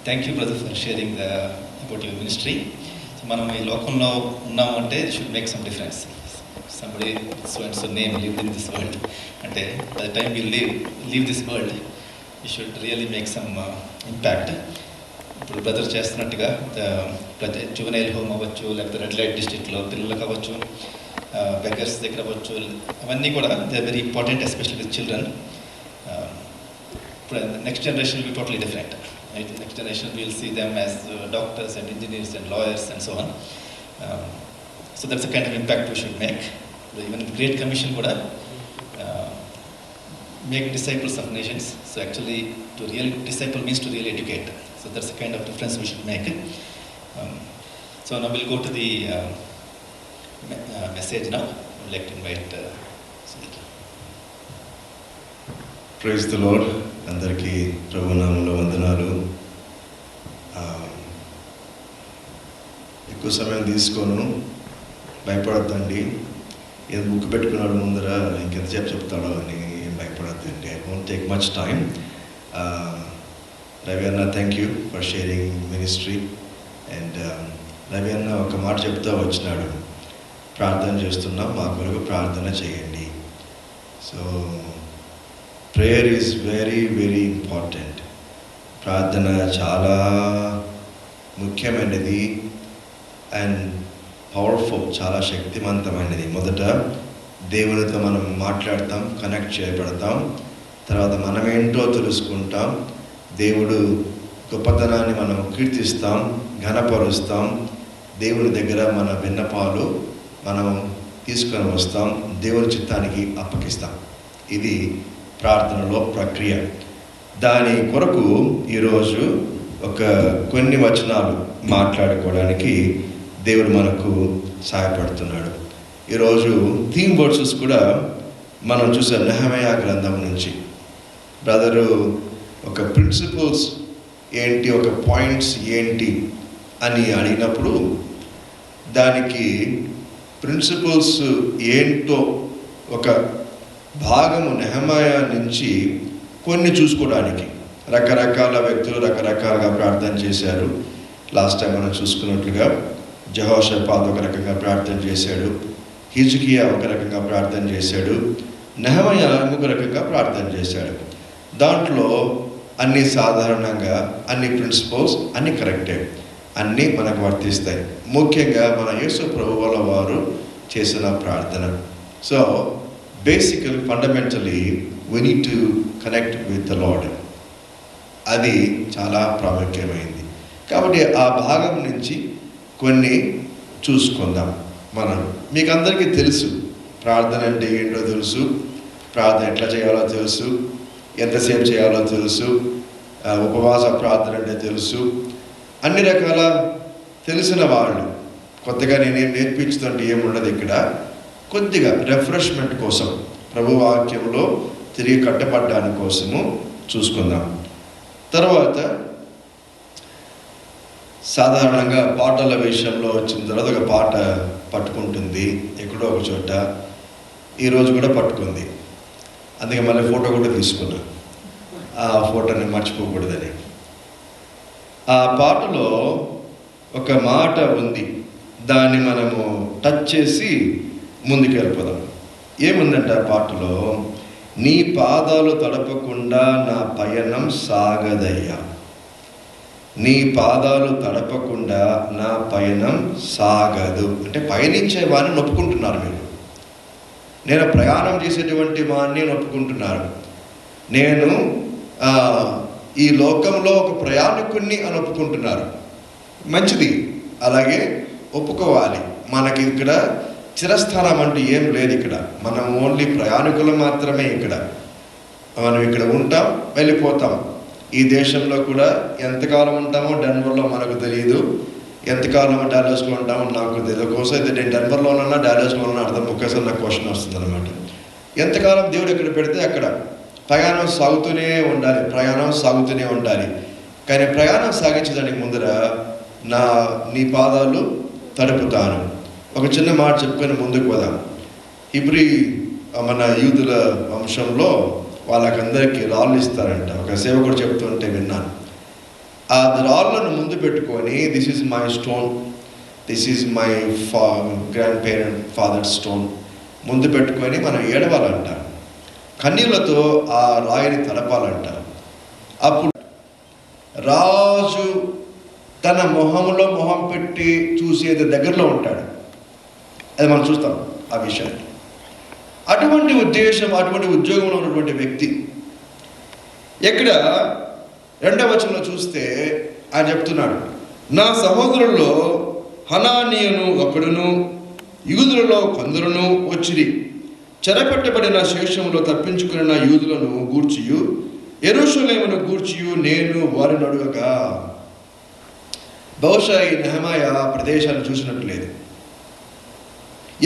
Thank you brother for sharing about your ministry. So మనం ఈ లోకంలో ఉన్నామంటే should make some difference. Somebody so and so name live in this world అంటే by the time you leave this world you should really make some impact. ఇప్పుడు brother చేస్తున్నట్టుగా juvenile home అవ్వచ్చు, లేకపోతే red light డిస్ట్రిక్ట్లో పిల్లలకు అవ్వచ్చు, beggars దగ్గర అవ్వచ్చు, అవన్నీ కూడా they are very important, especially with children. ఇప్పుడు next generation will be totally different. Right? The next generation will see them as doctors and engineers and lawyers and so on. So that's the kind of impact we should make. Even the Great Commission would make disciples of nations. So actually to really disciple means to really educate. So that's the kind of difference we should make. So now we'll go to the message now. I would like to invite Sujata. Praise the Lord. అందరికీ ప్రభునామంలో వందనాలు. ఎక్కువ సమయం తీసుకోను, భయపడద్దండి. ఏదో book పెట్టుకున్నాడు ముందర ఇంకెంతసేపు చెప్తాడో అని ఏం భయపడద్దండి. I won't take much time. Ravi అన్న, thank you for sharing ministry. And Ravi అన్న ఒక మాట చెప్తా వచ్చినాడు, ప్రార్థన చేస్తున్నాం, మా కొరకు ప్రార్థన చేయండి. So prayer is very very important. ప్రార్థన చాలా ముఖ్యమైనది అండ్ పవర్ఫుల్, చాలా శక్తివంతమైనది. మొదట దేవునితో మనం మాట్లాడతాం, కనెక్ట్ చేయబడతాం. తర్వాత మనమేంటో తెలుసుకుంటాం. దేవుడు గొప్పతనాన్ని మనం కీర్తిస్తాం, ఘనపరుస్తాం. దేవుని దగ్గర మన విన్నపాలు మనం తీసుకొని వస్తాం, దేవుని చిత్తానికి అప్పగిస్తాం. ఇది ప్రార్థనలో ప్రక్రియ. దాని కొరకు ఈరోజు కొన్ని వచనాలు మాట్లాడుకోవడానికి దేవుడు మనకు సహాయపడుతున్నాడు. ఈరోజు థీమ్ వర్సెస్ కూడా మనం చూసే నెహెమయా గ్రంథం నుంచి బ్రదరు ఒక ప్రిన్సిపల్స్ ఏంటి, ఒక పాయింట్స్ ఏంటి అని అడిగినప్పుడు దానికి ప్రిన్సిపల్స్ ఏంటో ఒక భాగము నెహెమయా నుంచి కొన్ని చూసుకోవడానికి. రకరకాల వ్యక్తులు రకరకాలుగా ప్రార్థన చేశారు. లాస్ట్ టైం మనం చూసుకున్నట్లుగా యెహోషాపాతు ఒక రకంగా ప్రార్థన చేశాడు, హిజ్కియా ఒక రకంగా ప్రార్థన చేశాడు, నెహెమయా ఇంకొక రకంగా ప్రార్థన చేశాడు. దాంట్లో అన్నీ సాధారణంగా అన్ని ప్రిన్సిపల్స్ అన్నీ కరెక్టే, అన్నీ మనకు వర్తిస్తాయి. ముఖ్యంగా మన యేసు ప్రభువుల వారు చేసిన ప్రార్థన. సో బేసికల్ fundamentally we need to connect with the lord. అది చాలా ప్రాముఖ్యమైంది. కాబట్టి ఆ భాగం నుంచి కొన్ని చూసుకుందాం. మనం మీకు అందరికీ తెలుసు ప్రార్థన అంటే ఏంటో తెలుసు, ప్రార్థన ఎట్లా చేయాలో తెలుసు, ఎంతసేపు చేయాలో తెలుసు, ఉపవాస ప్రార్థన అంటే తెలుసు. అన్ని రకాల తెలిసిన వాళ్ళు. కొత్తగా నేనేం నేర్పించుతుంటే ఏముండదు ఇక్కడ. కొద్దిగా రిఫ్రెష్మెంట్ కోసం, ప్రభు వాక్యంలో తిరిగి కట్టబడ్డానికి కోసము చూసుకుందాం. తర్వాత సాధారణంగా పాటల విషయంలో వచ్చిన తర్వాత ఒక పాట పట్టుకుంటుంది ఎక్కడో ఒక చోట. ఈరోజు కూడా పట్టుకుంది, అందుకే మళ్ళీ ఫోటో కూడా తీసుకున్నా, ఆ ఫోటోని మర్చిపోకూడదని. ఆ పాటలో ఒక మాట ఉంది, దాన్ని మనము టచ్ చేసి ముందుకు వెళ్ళిపోదాం. ఏముందంటే ఆ పాటలో, నీ పాదాలు తడపకుండా నా పయనం సాగదయ్యా, నీ పాదాలు తడపకుండా నా పయనం సాగదు. అంటే పయనించే వారిని నొప్పుకుంటున్నారు మీరు, నేను ప్రయాణం చేసేటువంటి వారిని నొప్పుకుంటున్నారు. నేను ఈ లోకంలో ఒక ప్రయాణికుణ్ణి అని ఒప్పుకుంటున్నారు. మంచిది, అలాగే ఒప్పుకోవాలి. మనకి ఇక్కడ చిరస్థానం అంటూ ఏం లేదు. ఇక్కడ మనం ఓన్లీ ప్రయాణికులు మాత్రమే. ఇక్కడ మనం ఇక్కడ ఉంటాం, వెళ్ళిపోతాం. ఈ దేశంలో కూడా ఎంతకాలం ఉంటామో డెన్వర్లో మనకు తెలియదు, ఎంతకాలం డాలస్లో ఉంటామో నాకు తెలియదు. కోసం అయితే నేను డెన్వర్లో ఉన్నా డాలస్లో ఉన్నా అర్థం ఒకేసారి నాకు క్వశ్చన్ వస్తుంది అనమాట. ఎంతకాలం దేవుడు ఎక్కడ పెడితే అక్కడ ప్రయాణం సాగుతూనే ఉండాలి. కానీ ప్రయాణం సాగించడానికి ముందర నీ పాదాలు తడుపుతాను. ఒక చిన్న మాట చెప్పుకొని ముందుకు పోదాం. ఇప్పుడు మన యూదుల వంశంలో వాళ్ళకందరికీ రాళ్ళు ఇస్తారంట. ఒక సేవకుడు చెప్తుంటే విన్నాను. ఆ రాళ్ళను ముందు పెట్టుకొని, this is my stone, this is my grand parent father stone ముందు పెట్టుకొని మనం ఏడవాలంట. కన్నీళ్లతో ఆ రాయిని తడపాలంట. అప్పుడు రాజు తన మొహంలో మొహం పెట్టి చూసేది దగ్గరలో ఉంటాడు. అది మనం చూస్తాం ఆ విషయాన్ని. అటువంటి ఉద్దేశం, అటువంటి ఉద్యోగంలో ఉన్నటువంటి వ్యక్తి ఇక్కడ 2వ వచనంలో చూస్తే ఆయన చెప్తున్నాడు, నా సహోదరుల్లో హనానీయును ఒకడును యూదులలో కొందరును వచ్చిరి, చెరపెట్టబడిన శేషంలో తప్పించుకున్న యూదులను గూర్చియు యెరూషలేమును గూర్చియు నేను వారిని అడుగగా బహుశా ఈ నెహెమాయా ప్రదేశాన్ని చూసినట్టు లేదు.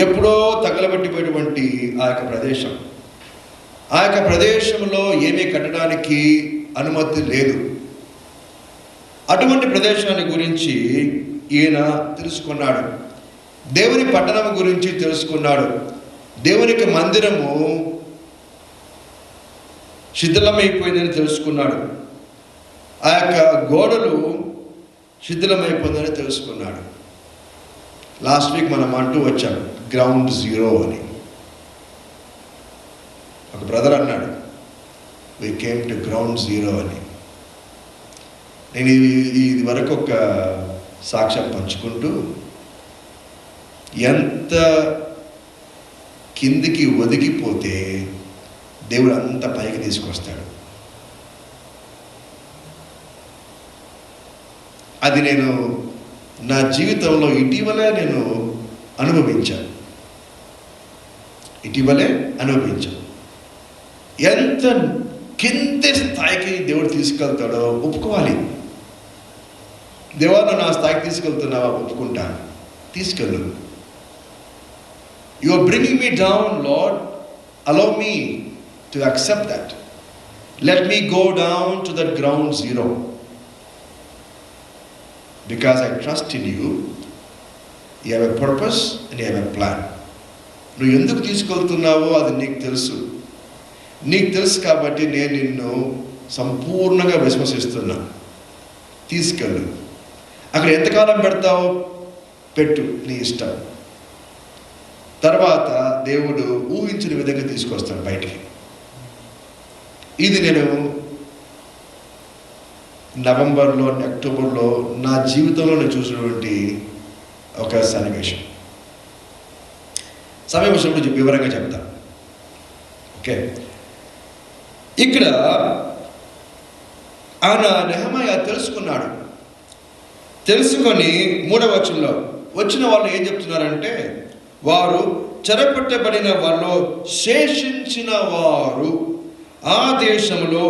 ఎప్పుడో తగలబెట్టిపోయినటువంటి ఆ యొక్క ప్రదేశం, ఆ యొక్క ప్రదేశంలో ఏమీ కట్టడానికి అనుమతి లేదు. అటువంటి ప్రదేశాన్ని గురించి ఈయన తెలుసుకున్నాడు. దేవుని పట్టణం గురించి తెలుసుకున్నాడు. దేవునికి మందిరము శిథిలమైపోయిందని తెలుసుకున్నాడు. ఆ యొక్క గోడలు శిథిలమైపోయిందని తెలుసుకున్నాడు. లాస్ట్ వీక్ మనం అంటూ వచ్చాం గ్రౌండ్ జీరో అని. ఒక బ్రదర్ అన్నాడు, we came to ground zero అని. నేను ఇది వరకు ఒక సాక్ష్యం పంచుకుంటూ, ఎంత కిందికి ఒదిగిపోతే దేవుడు అంత పైకి తీసుకొస్తాడు. అది నేను నా జీవితంలో ఇటీవలే అనుభవించాను. ఎంత కింది స్థాయికి దేవుడు తీసుకెళ్తాడో ఒప్పుకోవాలి. దేవా నువ్వు నా స్థాయికి తీసుకెళ్తున్నావా? ఒప్పుకుంటాను, తీసుకెళ్ళు. You are bringing me down, Lord. Allow me to accept that. Let me go down to that ground zero. Because I trust in you. You have a purpose and you have a plan. నువ్వు ఎందుకు తీసుకెళ్తున్నావో అది నీకు తెలుసు. నీకు తెలుసు కాబట్టి నేను నిన్ను సంపూర్ణంగా విశ్వసిస్తున్నా. తీసుకెళ్ళు. అక్కడ ఎంతకాలం పెడతావో పెట్టు, నీ ఇష్టం. తర్వాత దేవుడు ఊహించిన విధంగా తీసుకొస్తాడు బయటికి. ఇది నేను నవంబర్లో, అక్టోబర్లో నా జీవితంలో నేను చూసినటువంటి ఒక సన్నివేశం. సమయం వచ్చినప్పుడు వివరంగా చెప్తాను. ఓకే, ఇక్కడ ఆయన నెహెమాయా తెలుసుకున్నాడు. తెలుసుకొని 3వ వచనంలో వచ్చిన వాళ్ళు ఏం చెప్తున్నారంటే, వారు చెరపట్టబడిన వాళ్ళు శేషించిన వారు ఆ దేశంలో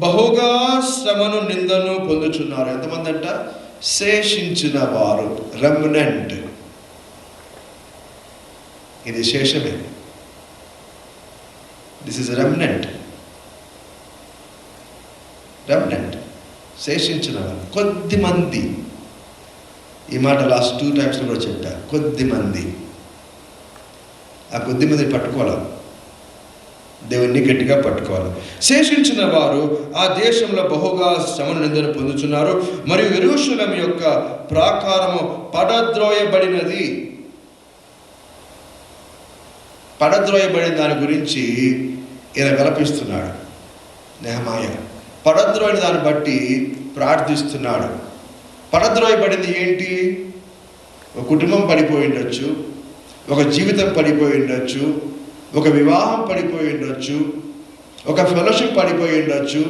బహుగా శ్రమను నిందను పొందుచున్నారు. ఎంతమంది అంట? శేషించిన వారు, రెమినెంట్. ఇది శేషమే. This is remnant. శేషించిన వారు కొద్ది మంది. ఈ మాట లాస్ట్ 2 times కూడా చెప్పారు. కొద్ది మంది. ఆ కొద్ది మంది పట్టుకోవాలి, దేవుణ్ణి గట్టిగా పట్టుకోవాలి. శేషించిన వారు ఆ దేశంలో బహుగా శ్రమను నిందను పొందుతున్నారు. మరియు యెరూషలేము యొక్క ప్రాకారము పడద్రోయబడినది. పడద్రోయబడిన దాని గురించి ఈయన విలపిస్తున్నాడు నెహెమాయా. పడద్రోయిన దాన్ని బట్టి ప్రార్థిస్తున్నాడు. పడద్రోయబడింది ఏంటి? ఒక కుటుంబం పడిపోయి ఉండొచ్చు, ఒక జీవితం పడిపోయి ఉండొచ్చు, ఒక వివాహం పడిపోయి ఉండొచ్చు, ఒక ఫెలోషిప్ పడిపోయి ఉండొచ్చు,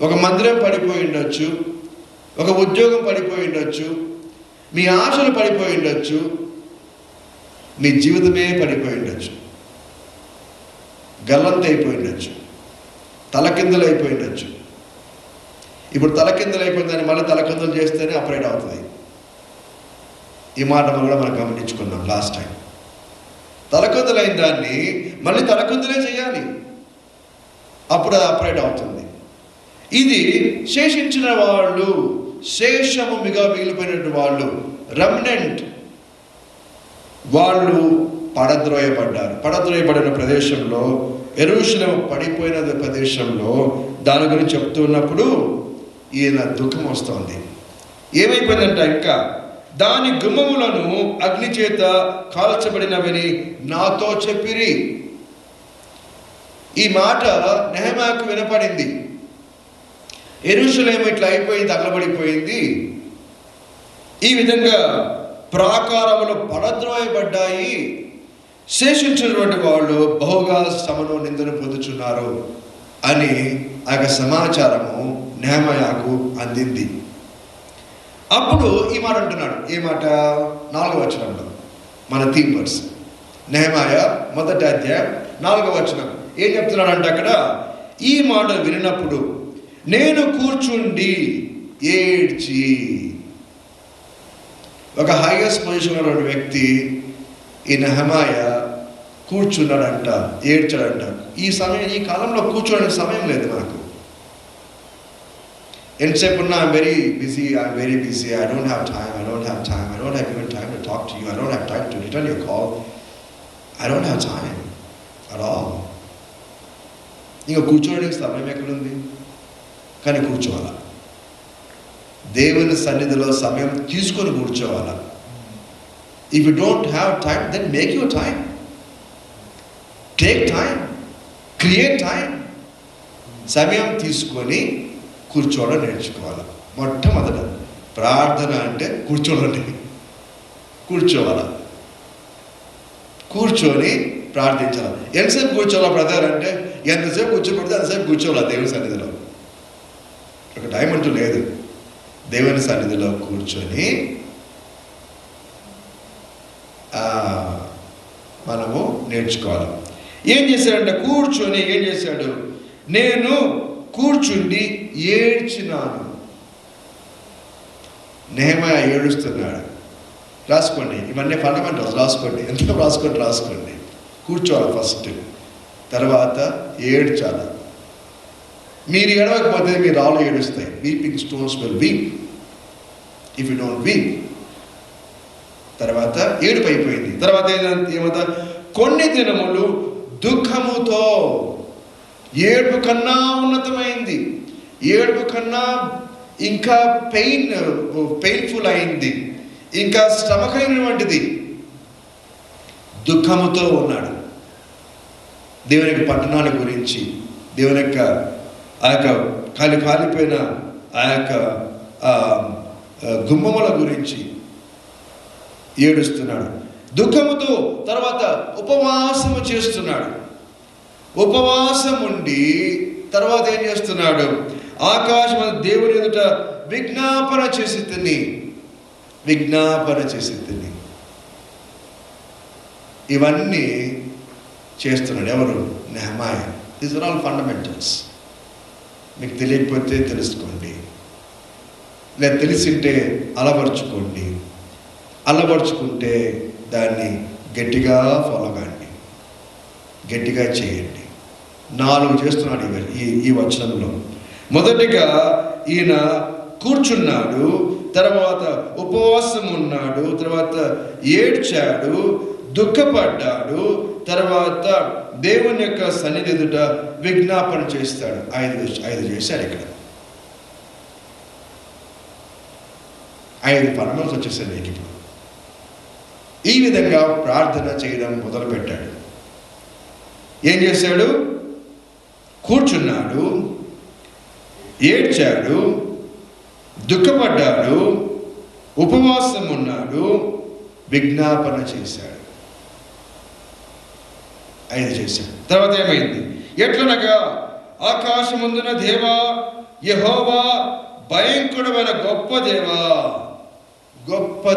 ఒక మందిరం పడిపోయి ఉండొచ్చు, ఒక ఉద్యోగం పడిపోయి ఉండొచ్చు, మీ ఆశలు పడిపోయి ఉండొచ్చు, మీ జీవితమే పడిపోయి ఉండొచ్చు, గల్లంత అయిపోయి ఉండొచ్చు, తలకిందులు అయిపోయి ఉండొచ్చు. ఇప్పుడు తలకిందులు అయిపోయిందని మళ్ళీ తలకిందులు చేస్తేనే అప్రైడ్ అవుతుంది. ఈ మాట కూడా మనం గమనించుకున్నాం లాస్ట్ టైం. తలకిందులైన దాన్ని మళ్ళీ తలకిందులే చేయాలి, అప్పుడు అది అప్రైడ్ అవుతుంది. ఇది శేషించిన వాళ్ళు, శేషము మిగిలిపోయినటువంటి వాళ్ళు, రెమినెంట్. వాళ్ళు పడద్రోయబడ్డారు. పడద్రోయబడిన ప్రదేశంలో, యెరూషలేము పడిపోయిన ప్రదేశంలో దాని గురించి చెప్తున్నప్పుడు ఈయన దుఃఖం వస్తుంది. ఏమైపోయిందంట, ఇంకా దాని గుమ్మములను అగ్ని చేత కాల్చబడినవని నాతో చెప్పిరి. ఈ మాట నెహెమాయాకు వినపడింది. యెరూషలేము ఇట్లా అయిపోయింది, తగలబడిపోయింది. ఈ విధంగా ప్రాకారములు పడద్రోయబడ్డాయి, శేషించినటువంటి వాళ్ళు బహుగా శ్రమను నిందను పొందుచున్నారు అని ఆ యొక్క సమాచారము నెహెమాయాకు అందింది. అప్పుడు ఈ మాట అంటున్నాడు. ఏ మాట? 4వ వచనంలో మన థీమ్ వర్స్, నెహెమాయా 1వ అధ్యాయం 4వ వచనం. ఏం చెప్తున్నాడంటే అక్కడ, ఈ మాట వినినప్పుడు నేను కూర్చుండి ఏడ్చి. ఒక హైయెస్ట్ పొజిషన్లో ఉన్న వ్యక్తి ఈ నెహెమాయ కూర్చున్నాడంట, ఏడ్చాడంట. ఈ కాలంలో కూర్చోడానికి సమయం లేదు నాకు. ఎంతసేపు ఉన్నా I'm very busy, I don't have time, I don't have even time to talk to you, I don't have time to return your call, I don't have time at all. ఇంకా కూర్చోడానికి సమయం ఎక్కడుంది? కానీ కూర్చోవాలా, దేవుని సన్నిధిలో సమయం తీసుకొని కూర్చోవాలా. If you don't have time, then make your time, take time, create time. సమయం తీసుకొని కూర్చోవడం నేర్చుకోవాలి. మొట్టమొదట ప్రార్థన అంటే కూర్చోవాలండి, కూర్చోవాలా, కూర్చొని ప్రార్థించాలి. ఎంతసేపు కూర్చోవాలా బ్రదర్ అంటే, ఎంతసేపు కూర్చోబడితే అంతసేపు కూర్చోవాలా దేవుని సన్నిధిలో. ఒక టైం అంటూ లేదు. దేవుని సన్నిధిలో కూర్చొని మనము నేర్చుకోవాలి. ఏం చేశాడంటే కూర్చొని ఏం చేశాడు? నేను కూర్చుండి ఏడ్చినాను. నెహెమాయ ఏడుస్తున్నాడు. రాసుకోండి, ఇవన్నీ ఫండమెంటల్స్ రాసుకోండి, ఎంతో రాసుకోండి. కూర్చోవాలి ఫస్ట్, తర్వాత ఏడ్చాలి. మీరు ఏడవకపోతే మీ రాళ్ళు ఏడుస్తాయి. Weeping stones will weep if you don't weep. తర్వాత ఏడుపు అయిపోయింది. తర్వాత ఏమంతా కొన్ని దినములు దుఃఖముతో, ఏడుపు కన్నా ఉన్నతమైంది, ఏడుపు కన్నా ఇంకా పెయిన్ఫుల్ అయింది, ఇంకా శ్రమకైనటువంటిది. దుఃఖముతో ఉన్నాడు. దేవుని యొక్క పట్టణాల గురించి, దేవుని యొక్క ఆ యొక్క కాలిపోయిన ఆ యొక్క గుమ్మముల గురించి ఏడుస్తున్నాడు దుఃఖముతో. తర్వాత ఉపవాసము చేస్తున్నాడు. ఉపవాసం ఉండి తర్వాత ఏం చేస్తున్నాడు? ఆకాశం దేవుని ఎదుట విజ్ఞాపన చేసి తిని. ఇవన్నీ చేస్తున్నాడు. ఎవరు? Nehemiah. These are all fundamentals. మీకు తెలియకపోతే తెలుసుకోండి, లేదా తెలిసింటే అలవర్చుకోండి. అలవర్చుకుంటే దాన్ని గట్టిగా ఫాలో కండి, గట్టిగా చేయండి. 4 చేస్తున్నాడు ఈ వచనంలో. మొదటిగా ఈయన కూర్చున్నాడు, తర్వాత ఉపవాసం ఉన్నాడు, తర్వాత ఏడ్చాడు, దుఃఖపడ్డాడు, తర్వాత దేవుని యొక్క సన్నిధి ఎదుట విజ్ఞాపన చేస్తాడు. 5 చేశాడు. ఇక్కడ 5 ఫండమెంటల్స్ వచ్చేసాయి నీకు ఇప్పుడు. ఈ విధంగా ప్రార్థన చేయడం మొదలుపెట్టాడు. ఏం చేశాడు? కూర్చున్నాడు, ఏడ్చాడు, దుఃఖపడ్డాడు, ఉపవాసం ఉన్నాడు, విజ్ఞాపన చేశాడు. 5 చేశాడు. తర్వాత ఏమైంది? ఎట్లనగా ఆకాశమందున దేవా యెహోవా భయంకరమైన గొప్ప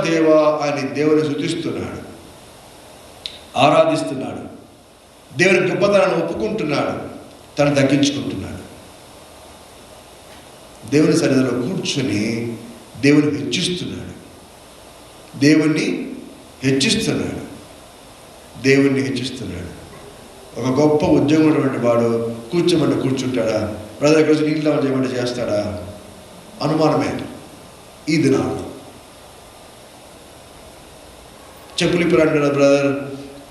దేవా అని దేవుని స్తుతిస్తున్నాడు, ఆరాధిస్తున్నాడు. దేవుని గొప్పతనాన్ని ఒప్పుకుంటున్నాడు, తను దక్కించుకుంటున్నాడు. దేవుని సన్నిధిలో కూర్చొని దేవుని హెచ్చిస్తున్నాడు. ఒక గొప్ప ఉద్యోగం ఉన్నటువంటి వాడు కూర్చోమంటే కూర్చుంటాడా? బ్రదర్ కొంచెం ఇంట్లో చేయమంటే చేస్తాడా? అనుమానమే ఈ దినాల్లో. చెప్పులు ఇప్పుడు అంటాడు, బ్రదర్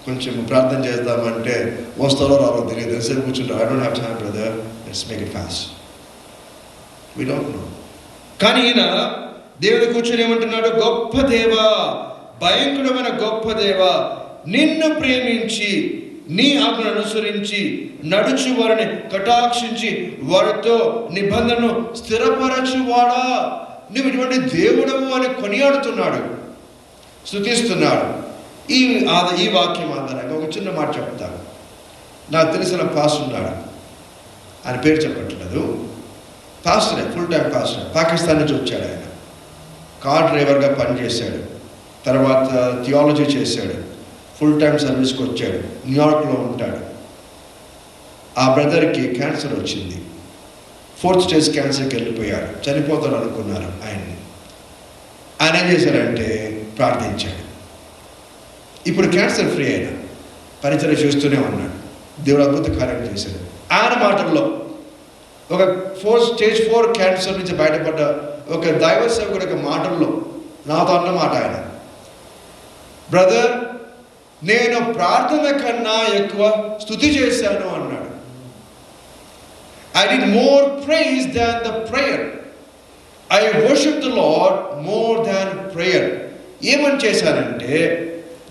కొంచెం ప్రార్థన చేద్దామంటే వస్తారో రారో తెలియదు, ఎంతసేపు కూర్చుంటారు. I don't have time brother, let's make it fast. We don't know. కానీ ఈయన దేవుని కూర్చొని ఏమంటున్నాడు? గొప్ప దేవా, భయంకరమైన గొప్ప దేవా, నిన్ను ప్రేమించి నీ ఆజ్ఞను అనుసరించి నడుచు వారిని కటాక్షించి వారితో నిబంధనను స్థిరపరచువాడా, నువ్వు ఇటువంటి దేవుడవు అని కొనియాడుతున్నాడు, స్తుతిస్తున్నాడు. ఈ వాక్యం ఆధారంగా ఒక చిన్న మాట చెప్తాను. నాకు తెలిసిన పాస్టర్ ఉన్నాడు, ఆయన పేరు చెప్పట్లేదు. పాస్టరే, ఫుల్ టైం పాస్టర్. పాకిస్తాన్ నుంచి వచ్చాడు. ఆయన కార్ డ్రైవర్గా పనిచేశాడు, తర్వాత థియాలజీ చేశాడు, ఫుల్ టైం సర్వీస్కి వచ్చాడు, న్యూయార్క్లో ఉంటాడు. ఆ బ్రదర్కి క్యాన్సర్ వచ్చింది, 4th స్టేజ్ క్యాన్సర్కి వెళ్ళిపోయాడు, చనిపోతాడు అనుకున్నారు ఆయన్ని. ఆయన ఏం చేశారంటే ప్రార్థించాడు. ఇప్పుడు క్యాన్సర్ ఫ్రీ అయినా పరిచయం చేస్తూనే ఉన్నాడు. దేవుడు అద్భుత కార్యం చేశాడు. ఆయన మాటల్లో ఒక స్టేజ్ 4 క్యాన్సర్ నుంచి బయటపడ్డ ఒక దైవ సేవకుడు యొక్క మాటల్లో నాతో అన్న మాట ఆయన, బ్రదర్, నేను ప్రార్థన కన్నా ఎక్కువ స్తుతి చేశాను అన్నాడు. I did more praise than the prayer. I worship the Lord more than prayer. ఏమని చేశానంటే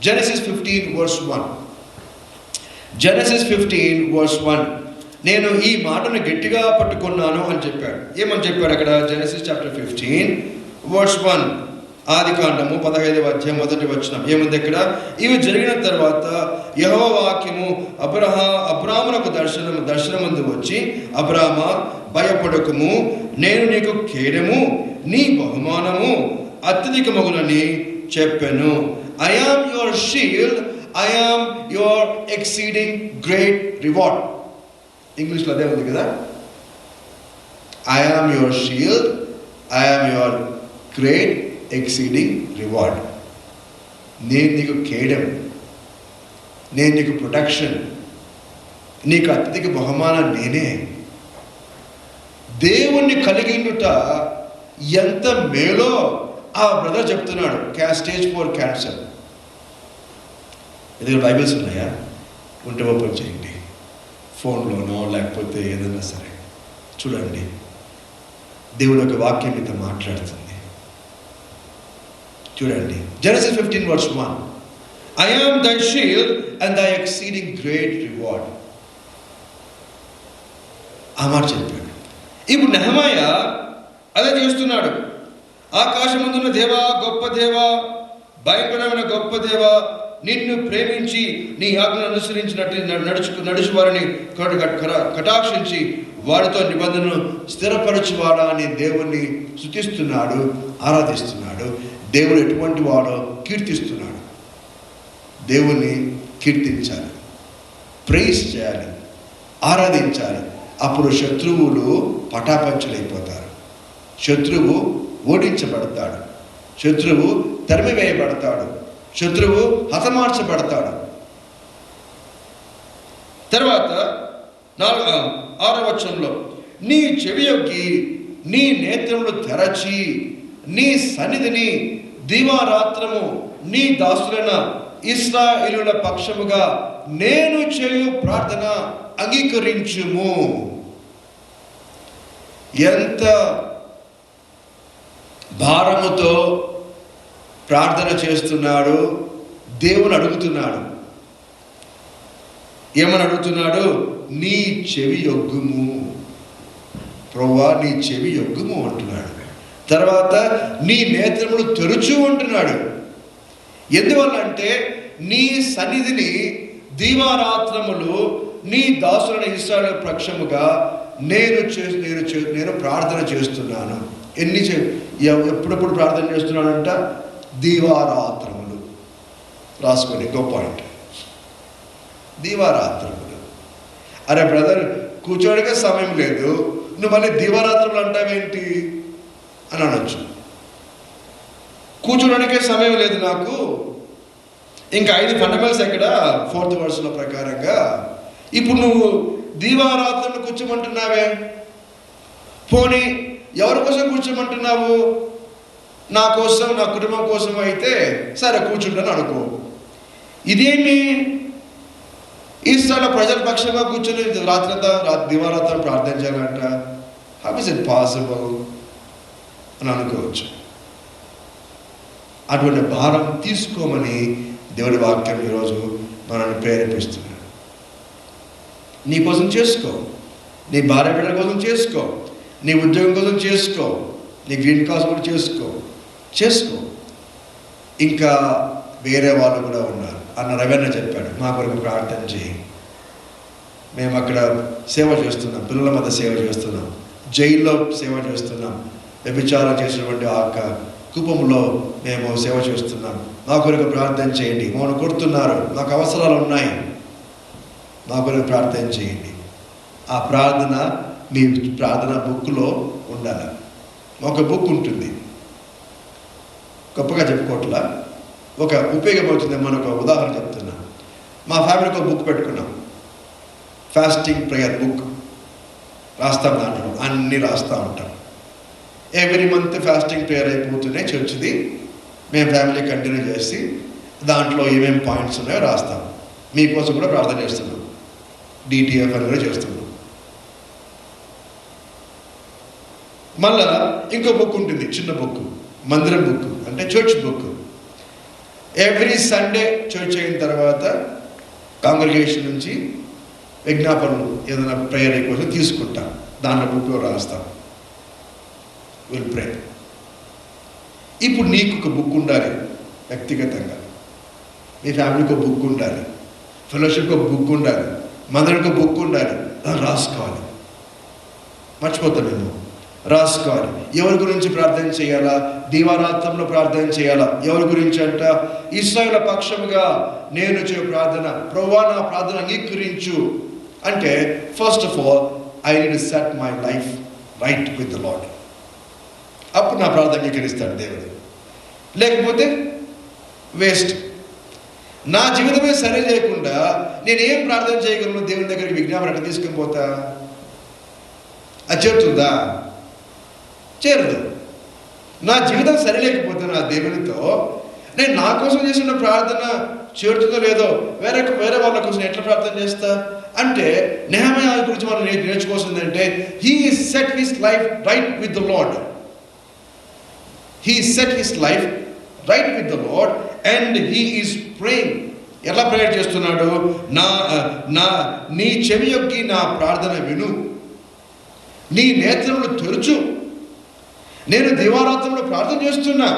జెనసిస్ 15:1. జెనసిస్ 15:1. నేను ఈ మాటను గట్టిగా పట్టుకున్నాను అని చెప్పాడు. ఏమని చెప్పాడు అక్కడ? జెనసిస్ చాప్టర్ 15:1, ఆదికాండము 15వ అధ్యాయం 1వ వచనం. ఏముంది అక్కడ? ఇవి జరిగిన తర్వాత యెహోవా వాక్యము అబ్రామునకు దర్శనమందు వచ్చి, అబ్రామా, భయపడకుము, నేను నీకు కేడము, నీ బహుమానము అత్యధికమగునని చెప్పెను. I am your shield, I am your exceeding great reward. ఇంగ్లీష్లో అదే ఉంది కదా. I am your shield, I am your great exceeding reward. నేను నీకు కేడం, నేను నీకు ప్రొటెక్షన్, నీకు అత్యధిక బహుమానం నేనే. దేవుణ్ణి కలిగినట ఎంత మేలో ఆ బ్రదర్ చెప్తున్నాడు. Stage 4 cancer. ఇది బైబిల్స్ ఉన్నాయా? ఉంటే ఓపెన్ చేయండి, ఫోన్లోనో లేకపోతే ఏదైనా సరే చూడండి. దేవుడు ఒక వాక్యం మీతో మాట్లాడుతుంది. చూడండి, Genesis 15:1. I am thy shield and thy exceeding great reward. ఆ మాట చెప్పాడు. ఇప్పుడు నెహెమయా అదే చేస్తున్నాడు. ఆకాశమందున్న దేవా, గొప్ప దేవా, భయంకరమైన గొప్ప దేవా, నిన్ను ప్రేమించి నీ ఆజ్ఞను అనుసరించినట్టు నడుచు వారిని కటాక్షించి వారితో నిబంధనను స్థిరపరచువాడా అని దేవుణ్ణి స్తుతిస్తున్నాడు, ఆరాధిస్తున్నాడు. దేవుడు ఎటువంటి వాడో కీర్తిస్తున్నాడు. దేవుణ్ణి కీర్తించాలి, ప్రైజ్ చేయాలి, ఆరాధించాలి. అప్పుడు శత్రువులు పటాపంచలైపోతారు. శత్రువు ఓడించబడతాడు, శత్రువు తరిమివేయబడతాడు, శత్రువు హతమార్చబడతాడు. తర్వాత 6వ వచనంలో, నీ చెవియొగ్గి నీ నేత్రములు తెరచి నీ సన్నిధిని దీవారాత్రము నీ దాసులైన ఇశ్రాయేలుల పక్షముగా నేను చేయు ప్రార్థన అంగీకరించుము. ఎంత భారముతో ప్రార్థన చేస్తున్నాడు. దేవుని అడుగుతున్నాడు. ఏమని అడుగుతున్నాడు? నీ చెవి యొగ్గుము ప్రభువా, నీ చెవి యొగ్గుము అంటున్నాడు. తర్వాత నీ నేత్రములు తెరుచు అంటున్నాడు. ఎందువల్ల అంటే నీ సన్నిధిని దీవారాత్రములు నీ దాసులైన ఇశ్రాయేలు పక్షముగా నేను ప్రార్థన చేస్తున్నాను. ఎప్పుడెప్పుడు ప్రార్థన చేస్తున్నానంట? దీవారాత్రములు. రాసుకోండి, గొప్ప పాయింట్. దీవారాత్రములు. అరే బ్రదర్, కూర్చోడానికి సమయం లేదు, నువ్వు మళ్ళీ దీవారాత్రములు అంటావేంటి అని అనొచ్చు. కూర్చోడానికే సమయం లేదు నాకు, ఇంకా 5 ఫండమెంటల్స్ ఎక్కడ 4th వర్స్లో ప్రకారంగా. ఇప్పుడు నువ్వు దీవారాత్రులను కూర్చోమంటున్నావే, పోనీ ఎవరి కోసం కూర్చోమంటున్నావు? నా కోసం, నా కుటుంబం కోసం అయితే సరే కూర్చుంటాను అనుకో. ఇదేమి ఇస్రాయేల్ ప్రజల పక్షంగా కూర్చొని రాత్రంతా దివారాత్రం ప్రార్థన చేయాలంట? హౌ ఇస్ ఇట్ పాసిబుల్ అని అనుకోవచ్చు. అటువంటి భారం తీసుకోమని దేవుడి వాక్యం ఈరోజు మనల్ని ప్రేరేపిస్తున్నాడు. నీ కోసం చేసుకో, నీ భార్య బిడ్డల కోసం చేసుకో, నీ ఉద్యోగం కోసం చేసుకో, నీ గ్రీన్ కార్డ్ కూడా చేసుకో. ఇంకా వేరే వాళ్ళు కూడా ఉన్నారు. అన్న రవీణ చెప్పాడు, మా కొరకు ప్రార్థన చేయి. మేము అక్కడ సేవ చేస్తున్నాం, పిల్లల మధ్య సేవ చేస్తున్నాం, జైల్లో సేవ చేస్తున్నాం, వ్యభిచారం చేసినటువంటి ఆ కుటుంబంలో మేము సేవ చేస్తున్నాం, మా కొరకు ప్రార్థన చేయండి. మమ్మల్ని కొడుతున్నారు, మాకు అవసరాలు ఉన్నాయి, మా కొరకు ప్రార్థన చేయండి. ఆ ప్రార్థన మీ ప్రార్థన బుక్లో ఉండాలి. ఒక బుక్ ఉంటుంది, గొప్పగా చెప్పుకోవట్లా, ఒక ఉపయోగం అవుతుంది. మనకు ఒక ఉదాహరణ చెప్తున్నా. మా ఫ్యామిలీకి ఒక బుక్ పెట్టుకున్నాం, ఫాస్టింగ్ ప్రేయర్ బుక్. రాస్తాం, దాంట్లో అన్నీ రాస్తూ ఉంటాం. ఎవ్రీ మంత్ ఫాస్టింగ్ ప్రేయర్ అయిపోతున్నాయి చర్చ్ది. మేము ఫ్యామిలీ కంటిన్యూ చేసి దాంట్లో ఏమేమి పాయింట్స్ ఉన్నాయో రాస్తాం. మీకోసం కూడా ప్రార్థన చేస్తున్నాం, DTF అని కూడా చేస్తున్నాం. మళ్ళా ఇంకో బుక్ ఉంటుంది, చిన్న బుక్, మందిరం బుక్, అంటే church book. Every Sunday church అయిన తర్వాత కాంగ్రిగేషన్ నుంచి విజ్ఞాపనలు ఏదైనా ప్రేయర్ కోసం తీసుకుంటాం, దాంట్లో బుక్లో రాస్తాం, విల్ ప్రే. ఇప్పుడు నీకు ఒక బుక్ ఉండాలి, వ్యక్తిగతంగా మీ ఫ్యామిలీకి ఒక బుక్ ఉండాలి, ఫెలోషిప్కి ఒక బుక్ ఉండాలి, మందిరానికి ఒక బుక్ ఉండాలి. దాన్ని రాసుకోవాలి. మర్చిపోతాం మేము, రాసుకోవాలి. ఎవరి గురించి ప్రార్థన చేయాలా? దీవారాత్రంలో ప్రార్థన చేయాలా? ఎవరి గురించి అంట? ఇశ్రాయేలు పక్షముగా నేను చే ప్రార్థన, ప్రభువా నా ప్రార్థన అంగీకరించు అంటే, first of all I need to set my life right with the lord. అప్పుడు నా ప్రార్థన అంగీకరిస్తాడు దేవుడు. లేకపోతే వేస్ట్. నా జీవితమే సరి లేకుండా నేనేం ప్రార్థన చేయగలను? దేవుని దగ్గరికి విజ్ఞాపన తీసుకుని పోతా? అది చేరుతుందా? చేరదు. నా జీవితం సరిలేకపోతే నా దేవునితో నేను నా కోసం చేసిన ప్రార్థన చేరుతుందో లేదో వేరే వాళ్ళ కోసం ఎట్లా ప్రార్థన చేస్తా? అంటే నెహెమయా గురించి మనం నేర్చుకోవాల్సిందంటే, he set his life right with the Lord. He set his life right with the Lord and he is praying. ఎలా ప్రేయర్ చేస్తున్నాడు? నీ చెవి యొక్కి నా ప్రార్థన విను, నీ నేత్రములు తెరుచు. నేను దీవారాత్రంలో ప్రార్థన చేస్తున్నా.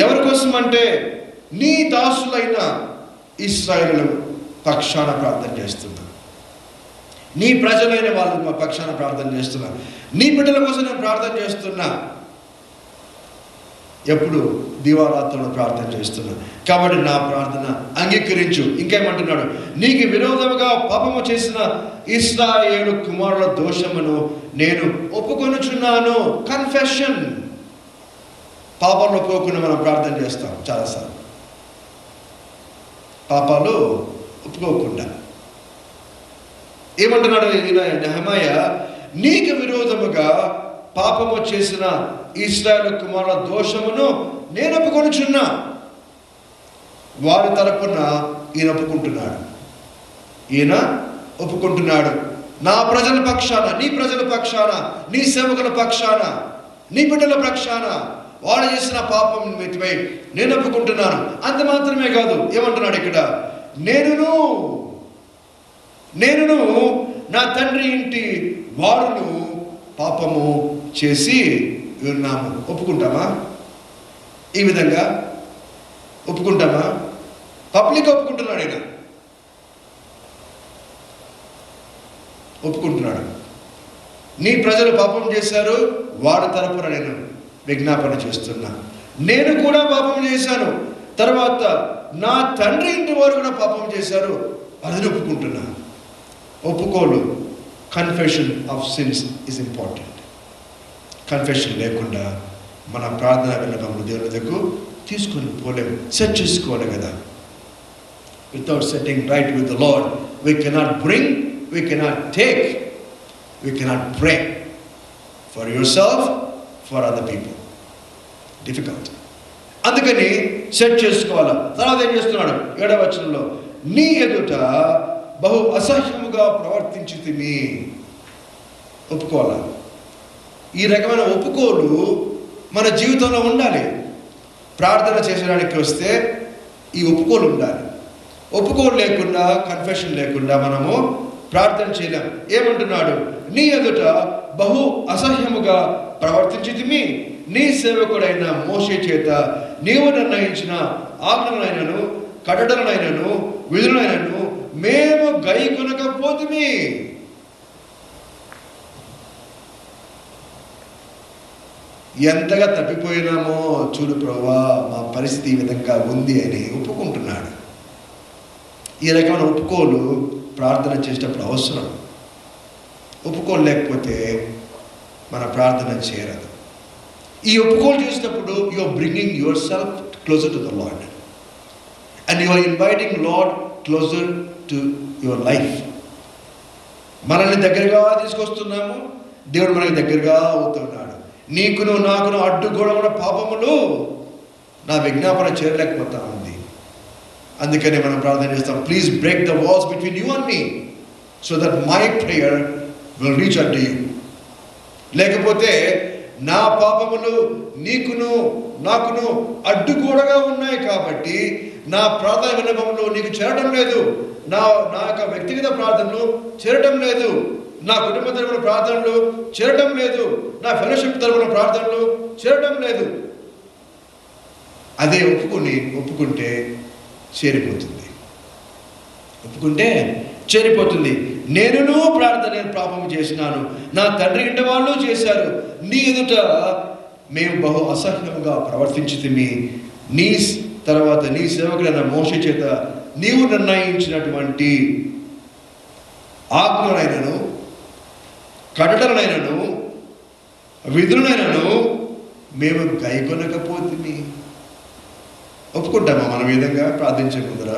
ఎవరి కోసం అంటే, నీ దాసులైన ఇశ్రాయేలు పక్షాన ప్రార్థన చేస్తున్నా, నీ ప్రజలైన వాళ్ళ పక్షాన ప్రార్థన చేస్తున్నా, నీ బిడ్డల కోసం నేను ప్రార్థన చేస్తున్నా. ఎప్పుడు? దీవారాత్రంలో ప్రార్థన చేస్తున్నా. కాబట్టి నా ప్రార్థన అంగీకరించు. ఇంకేమంటున్నాడు? నీకు విరోధముగా పాపము చేసిన ఇశ్రాయేలు కుమారుల దోషమును నేను ఒప్పుకొనుచున్నాను. కన్ఫెషన్. పాపాలు ఒప్పుకోకుండా మనం ప్రార్థన చేస్తాం చాలాసార్లు. పాపాలు ఒప్పుకోకుండా ఏమంటున్నాడు నెహెమయా? నీకు విరోధముగా పాపము చేసిన ఇశ్రాయేలు కుమారుల దోషమును నేను ఒప్పుకొనుచున్నా. వారి తరపున ఈయన ఒప్పుకుంటున్నాడు. ఈయన ఒప్పుకుంటున్నాడు. నా ప్రజల పక్షాన, నీ ప్రజల పక్షాన, నీ సేవకుల పక్షాన, నీ బిడ్డల పక్షాన వాడు చేసిన పాపం నిమిత్తమై నేను ఒప్పుకుంటున్నాను. అంత మాత్రమే కాదు, ఏమంటున్నాడు ఇక్కడ? నేనును నా తండ్రి ఇంటి వారును పాపము చేసి ఉన్నాము. ఒప్పుకుంటామా? ఈ విధంగా ఒప్పుకుంటామా? పబ్లిక్ ఒప్పుకుంటున్నాడు. ఆయన ఒప్పుకుంటున్నాడు. నీ ప్రజలు పాపం చేశారు, వారి తరపున నేను విజ్ఞాపన చేస్తున్నా. నేను కూడా పాపం చేశాను, తర్వాత నా తండ్రి ఇంటి వారు కూడా పాపం చేశారు, అది ఒప్పుకుంటున్నా. ఒప్పుకోలు. Confession of sins is important. Confession లేకుండా మన ప్రార్థన విన్నపములు దేవుని దగ్గరకు తీసుకొని పోలేము. సెట్ చేసుకోవాలి కదా. Without setting right with the lord we cannot bring, we cannot take, we cannot pray for your self, for other people. Difficult. అందుకని సెట్ చేసుకోవాలి. తర్వాత ఏం చేస్తున్నాడు? 7వ వచనంలో, నీ ఎదుట బహు అసహ్యముగా ప్రవర్తించితిమి. ఒప్పుకోవాలి. ఈ రకమైన ఒప్పుకోలు మన జీవితంలో ఉండాలి. ప్రార్థన చేసడానికి వస్తే ఈ ఒప్పుకోలు ఉండాలి. ఒప్పుకోలు లేకుండా, కన్ఫెషన్ లేకుండా మనము ప్రార్థన చేయలేం. ఏమంటున్నాడు? నీ ఎదుట బహు అసహ్యముగా ప్రవర్తించితిమి. నీ సేవకుడైన మోషే చేత నీవు నిర్ణయించిన ఆజ్ఞలైనను కట్టడలైనను విధులైనను మేము గైకొనకపోతిమి. ఎంతగా తప్పిపోయినామో చూడు ప్రభువా, మా పరిస్థితి ఈ విధంగా ఉంది అని ఒప్పుకుంటున్నాడు. ఈ రకమైన ఒప్పుకోలు ప్రార్థన చేసేటప్పుడు అవసరం. ఒప్పుకోలు లేకపోతే మన ప్రార్థన చేరదు. ఈ ఒప్పుకోలు చేసేటప్పుడు you are bringing yourself closer to the Lord. And you are inviting Lord closer to your life. మనల్ని దగ్గరగా తీసుకొస్తున్నాము, దేవుడు మనకి దగ్గరగా అవుతున్నాడు. నీకును నాకును అడ్డుగోడమున పాపములు నా విజ్ఞాపన చేరలేకపోతా ఉంది. అందుకనే మనం ప్రార్థన చేస్తాం, please break the walls between you and me so that my prayer will reach at you. లేకపోతే నా పాపములు నీకును నాకును అడ్డుగోడగా ఉన్నాయి కాబట్టి నా ప్రార్థన విన్నపములు నీకు చేరడం లేదు, నా యొక్క వ్యక్తిగత ప్రార్థనలు చేరడం లేదు, నా కుటుంబ తరపున ప్రార్థనలు చేరడం లేదు, నా ఫెలోషిప్ తరపున ప్రార్థనలు చేరడం లేదు. అదే ఒప్పుకుంటే చేరిపోతుంది. ఒప్పుకుంటే చేరిపోతుంది. నేను పాపం చేసినాను, నా తండ్రి ఇంటి వాళ్ళు చేశారు, నీ ఎదుట మేము బహు అసహ్యంగా ప్రవర్తించితిమి. నీ తర్వాత నీ సేవకుడైన మోషే చేత నీవు నిర్ణయించినటువంటి ఆజ్ఞలైనను కట్టడలైనను విధులైనను మేము గైకొనకపోతుంది. ఒప్పుకుంటామా మనం ఈ విధంగా ప్రార్థించే ముందర?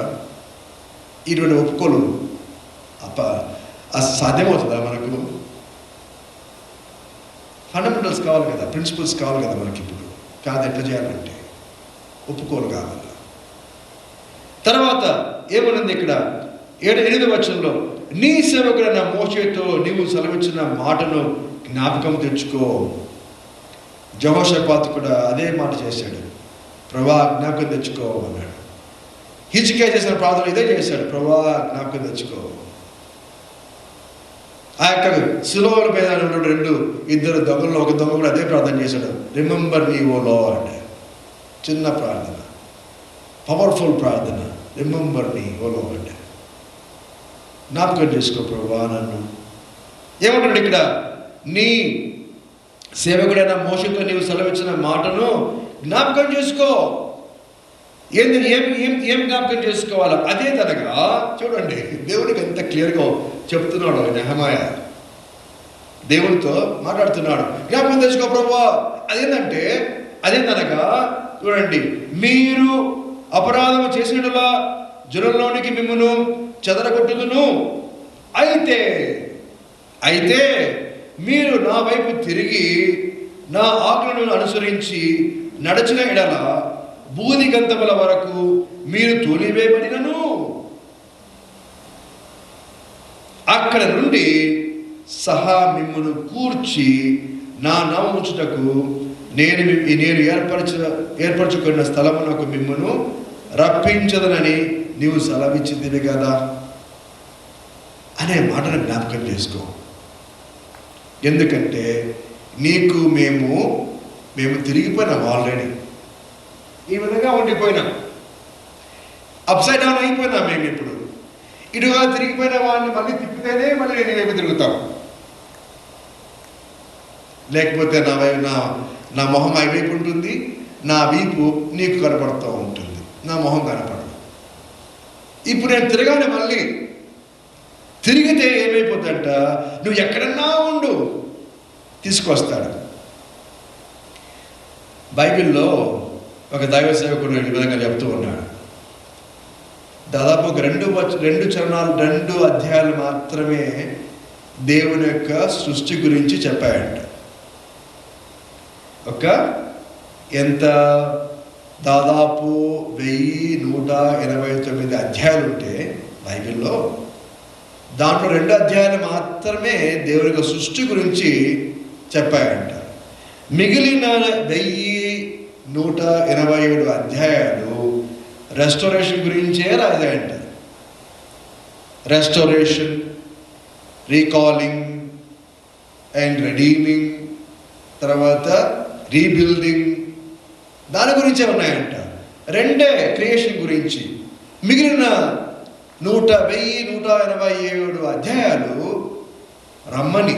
ఇటువంటి ఒప్పుకోలు సాధ్యమవుతుందా? మనకు ఫండమెంటల్స్ కావాలి కదా, ప్రిన్సిపల్స్ కావాలి కదా మనకి. ఇప్పుడు కాదు, ఎట్లా చేయాలంటే ఒప్పుకోలు కావాలి. తర్వాత ఏమనుంది ఇక్కడ 8వ వచనంలో, నీ సేవకుడైన మోషేతో నీవు సెలవిచ్చిన మాటను జ్ఞాపకం తెచ్చుకో. యెహోషాపాతు కూడా అదే మాట చేశాడు, ప్రభువా జ్ఞాపకం తెచ్చుకో అన్నాడు. హిజ్కియా చేసిన ప్రార్థన ఇదే చేశాడు, ప్రభువా జ్ఞాపకం తెచ్చుకో. ఆ యొక్క సిలువ మీద ఇద్దరు దొంగల్లో ఒక దొంగ కూడా అదే ప్రార్థన చేశాడు, రిమెంబర్ మీ ఓ లార్డ్. చిన్న ప్రార్థన, పవర్ఫుల్ ప్రార్థన, రిమెంబర్ మీ ఓ లార్డ్. జ్ఞాపకం చేసుకో ప్రభువా నన్ను. ఏమంటాడు ఇక్కడ, నీ సేవకుడైన మోషేతో నీవు సెలవిచ్చిన మాటను జ్ఞాపకం చేసుకో. ఏం జ్ఞాపకం చేసుకోవాలా? అదే తనగా చూడండి, దేవునికి ఎంత క్లియర్గా చెప్తున్నాడు నెహెమయా. దేవునితో మాట్లాడుతున్నాడు, జ్ఞాపకం తెచ్చుకో ప్రభువా. అదేందనగా చూడండి, మీరు అపరాధం చేసినట్లా జనంలోనికి మిమ్మును చెదరగొట్టుదును. అయితే మీరు నా వైపు తిరిగి నా ఆజ్ఞలను అనుసరించి నడచిన ఎడల బూది గంతముల వరకు మీరు తోలివేయబడినను అక్కడ నుండి సహా మిమ్మును కూర్చి నా నామముచ్చుటకు నేను ఏర్పరచుకున్న స్థలమునకు మిమ్మును రప్పించదనని నీవు సెలవిచ్చింది కదా అనే మాటను జ్ఞాపకం చేసుకో. ఎందుకంటే నీకు మేము తిరిగిపోయినాం ఆల్రెడీ. ఈ విధంగా ఉండిపోయినాం, అప్సైడ్ డౌన్ అయిపోయినాం. మేము ఇప్పుడు ఇటుగా తిరిగిపోయిన వాడిని మళ్ళీ తిప్పితేనే మళ్ళీ నేను వైపు తిరుగుతాం. లేకపోతే నా మొహం అవి వైపు ఉంటుంది, నా వీపు నీకు కనపడుతూ ఉంటుంది, నా మొహం కనపడదు. ఇప్పుడు నేను తిరగానే మళ్ళీ తిరిగితే ఏమైపోతుందంట, నువ్వు ఎక్కడన్నా ఉండు తీసుకొస్తాడు. బైబిల్లో ఒక దైవ సేవకుడు ఈ విధంగా చెప్తూ ఉన్నాడు. దాదాపు ఒక 2 అధ్యాయాలు మాత్రమే దేవుని యొక్క సృష్టి గురించి చెప్పాయంట. దాదాపు 1189 అధ్యాయాలు ఉంటే బైబిల్లో, దాంట్లో 2 అధ్యాయాలు మాత్రమే దేవుని యొక్క సృష్టి గురించి చెప్పాయంట. మిగిలిన 1187 అధ్యాయాలు రెస్టోరేషన్ గురించే రాశాయంట. రెస్టోరేషన్, రీకాలింగ్ అండ్ రెడీమింగ్, తర్వాత రీబిల్డింగ్, దాని గురించే ఉన్నాయంట. 2 క్రియేషన్ గురించి. మిగిలిన 1187 అధ్యాయాలు రమ్మని,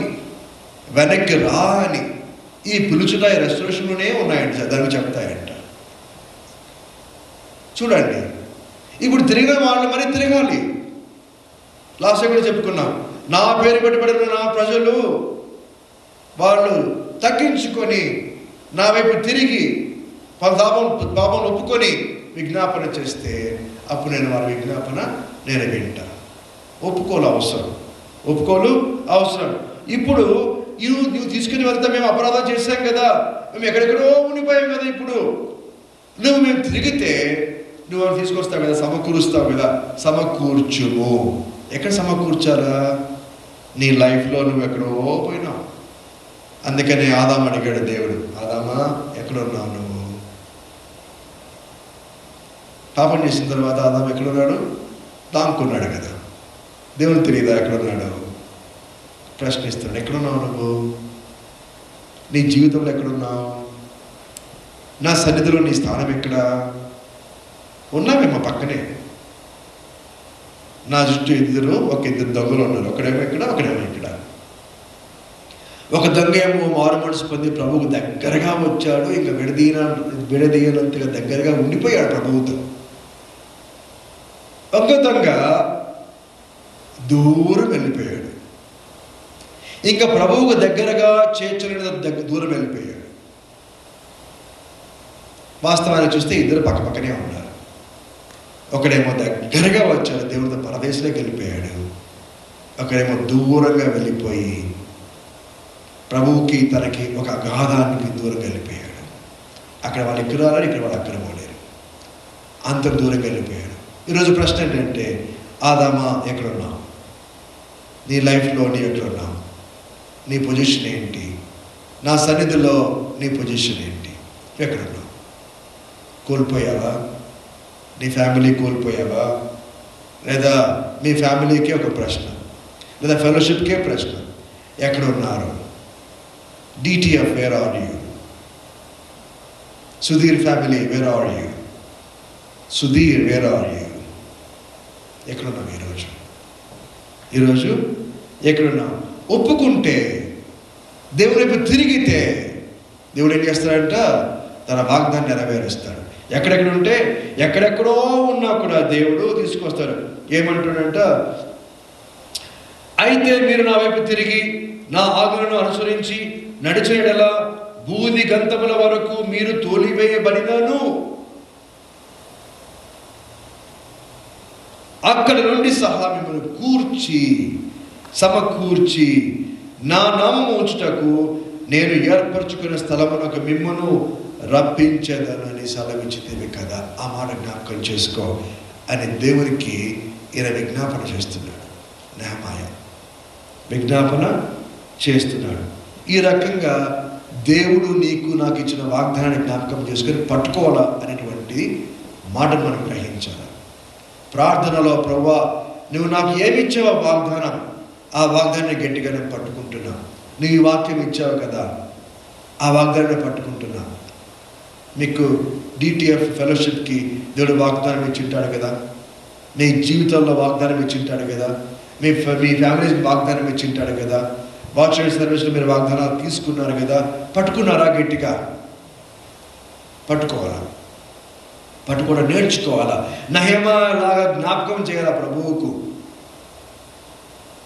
వెనక్కి రా అని, ఈ పిలుచుట రెస్టోరేషన్లోనే ఉన్నాయంట, దానికి చెప్తాయంట. చూడండి, ఇప్పుడు తిరిగిన వాళ్ళు మరి తిరగాలి. లాస్ట్ కూడా చెప్పుకున్నాం, నా పేరు పెట్టబడిన నా ప్రజలు వాళ్ళు తగ్గించుకొని నా వైపు తిరిగి పాపం ఒప్పుకొని విజ్ఞాపన చేస్తే అప్పుడు నేను వారి విజ్ఞాపన నేను వింటా. ఒప్పుకోలు అవసరం. ఇప్పుడు నువ్వు తీసుకుని వెళ్తా, మేము అపరాధం చేశాం కదా, మేము ఎక్కడెక్కడో ఉండిపోయాం కదా, ఇప్పుడు మేము తిరిగితే నువ్వు తీసుకొస్తావు కదా, సమకూరుస్తావు కదా, సమకూర్చుము. ఎక్కడ సమకూర్చాలా? నీ లైఫ్లో నువ్వు ఎక్కడో పోయినావు. అందుకని ఆదాము అడిగాడు దేవుడు, ఆదామా ఎక్కడున్నావు నువ్వు? పాపం చేసిన తర్వాత ఆదాము ఎక్కడున్నాడు? దాక్కున్నాడు కదా. దేవుడు తెలియదా ఎక్కడున్నాడు? ప్రశ్నిస్తాడు, ఎక్కడున్నావు నువ్వు? నీ జీవితంలో ఎక్కడున్నావు? నా సన్నిధిలో నీ స్థానం ఎక్కడ? ఉన్నామేమో పక్కనే. నా చుట్టూ ఇద్దరు దొంగలు ఉన్నారు, ఒకడేమో ఇక్కడ, ఒకడేమో ఇక్కడ. ఒక దొంగ ఏమో మారు మనసు పొంది ప్రభువుకు దగ్గరగా వచ్చాడు, ఇంకా విడదీయనంతగా దగ్గరగా ఉండిపోయాడు ప్రభువుతో. ఒక దొంగ దూరం వెళ్ళిపోయాడు, ఇంకా ప్రభువుకు దగ్గరగా చేర్చలేని దూరం వెళ్ళిపోయాడు. వాస్తవాన్ని చూస్తే ఇద్దరు పక్కపక్కనే ఉన్నారు. ఒకడేమో దగ్గరగా వచ్చాడు, దేవుడితో పరదేశంలోకి వెళ్ళిపోయాడు. ఒకడేమో దూరంగా వెళ్ళిపోయి ప్రభువుకి తనకి ఒక అగాధానికి దూరంగా వెళ్ళిపోయాడు. అక్కడ వాళ్ళు ఇక్కడ రాలేరు, ఇక్కడ వాళ్ళు అక్కడ పోలేరు, అంత దూరంగా వెళ్ళిపోయాడు. ఈరోజు ప్రశ్న ఏంటంటే, ఆదామా ఎక్కడున్నావు? నీ లైఫ్లో నీ ఎక్కడున్నావు? నీ పొజిషన్ ఏంటి? నా సన్నిధిలో నీ పొజిషన్ ఏంటి? ఎక్కడున్నావు? కోల్పోయావా? నీ ఫ్యామిలీ కోల్పోయావా? లేదా మీ ఫ్యామిలీకే ఒక ప్రశ్న, లేదా ఫెలోషిప్కే ప్రశ్న, ఎక్కడున్నారు? DTF, where are you? Sudheer family, where are you? Sudheer, where are you? ఎక్కడున్నావు ఈరోజు ఎక్కడున్నావు? ఒప్పుకుంటే, దేవుని వైపు తిరిగితే దేవుడు ఏం చేస్తాడంట? తన వాగ్దాన్ని నెరవేరుస్తాడు. ఎక్కడెక్కడుంటే, ఎక్కడెక్కడో ఉన్నా కూడా దేవుడు తీసుకొస్తాడు. ఏమంటాడంట? అయితే మీరు నా వైపు తిరిగి నా ఆజ్ఞలను అనుసరించి నడిచిన యెడల భూమి గంతముల వరకు మీరు తోలివేయబడినను, అక్కడ నుండి సహా మిమ్మల్ని సమకూర్చి నా నామము ఉంచుటకు నేను ఏర్పరచుకున్న స్థలమునకు మిమ్మను రప్పించదనని సెలవిచ్చితివి కదా. ఆ మాట జ్ఞాపకం చేసుకో అని దేవునికి ఈయన విజ్ఞాపన చేస్తున్నాడు. నెహెమయా విజ్ఞాపన చేస్తున్నాడు. ఈ రకంగా దేవుడు నాకు ఇచ్చిన వాగ్దానాన్ని జ్ఞాపకం చేసుకొని పట్టుకోవాలా అనేటువంటి మాటను మనం గ్రహించాలి. ప్రార్థనలో, ప్రభువా నువ్వు నాకు ఏమి ఇచ్చావో వాగ్దానం, ఆ వాగ్దానాన్ని గట్టిగా నేను పట్టుకుంటున్నా. నువ్వు ఈ వాక్యం ఇచ్చావు కదా, ఆ వాగ్దానాన్ని పట్టుకుంటున్నా. మీకు డిటిఎఫ్ ఫెలోషిప్కి దేవుడు వాగ్దానం ఇచ్చింటాడు కదా, మీ జీవితంలో వాగ్దానం ఇచ్చింటాడు కదా, మీ ఫ్యామిలీకి వాగ్దానం ఇచ్చింటాడు కదా, వాచ్ అండ్ సర్వీస్లో మీరు వాగ్దానాలు తీసుకున్నారు కదా. పట్టుకున్నారా? గట్టిగా పట్టుకోవడం నేర్చుకోవాలా. నెహెమయా లాగా జ్ఞాపకం చేయాలా ప్రభువుకు,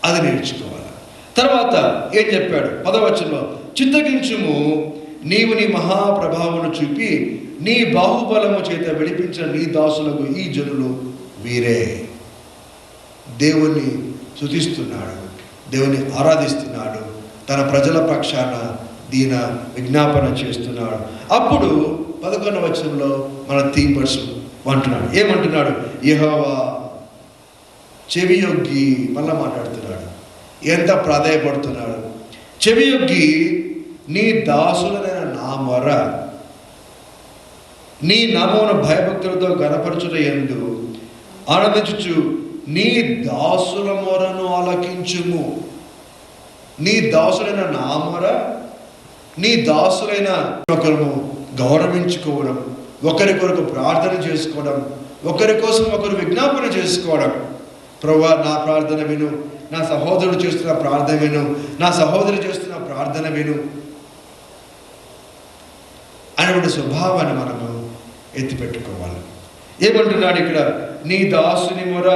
అది నేర్చుకోవాలా. తర్వాత ఏం చెప్పాడు? 10వ వచనంలో, చిత్తగించుము, నీవు నీ మహాప్రభావమును చూపి నీ బాహుబలము చేత విడిపించిన నీ దాసులకు ఈ జనులు వీరే. దేవుణ్ణి స్తుతిస్తున్నాడు, దేవుని ఆరాధిస్తున్నాడు, తన ప్రజల పక్షాన దీన విజ్ఞాపన చేస్తున్నాడు. అప్పుడు 11వ వచనంలో మన థీమ్ పర్సన్ అంటున్నాడు. ఏమంటున్నాడు? యెహోవా చెవియొగ్గి, మళ్ళా మాట్లాడుతున్నాడు. ఎంత ప్రాధాయపడుతున్నాడు. చెవియొగ్గి నీ దాసులైన నా మొర, నీ నామమును భయభక్తులతో గణపరచుట యందు ఆనందించుచు నీ దాసుల మొరను ఆలకించుము. నీ దాసులైన నా మొర, నీ దాసులైన ఒకరు గౌరవించుకోవడం, ఒకరి కొరకు ప్రార్థన చేసుకోవడం, ఒకరి కోసం ఒకరు విజ్ఞాపన చేసుకోవడం. ప్రభువా నా ప్రార్థన విను, నా సహోదరుడు చేస్తున్న ప్రార్థన విను, నా సహోదరు చేస్తున్న ప్రార్థన విను అనేటువంటి స్వభావాన్ని మనము ఎత్తిపెట్టుకోవాలి. ఏమంటున్నాడు ఇక్కడ? నీ దాసుని మొర,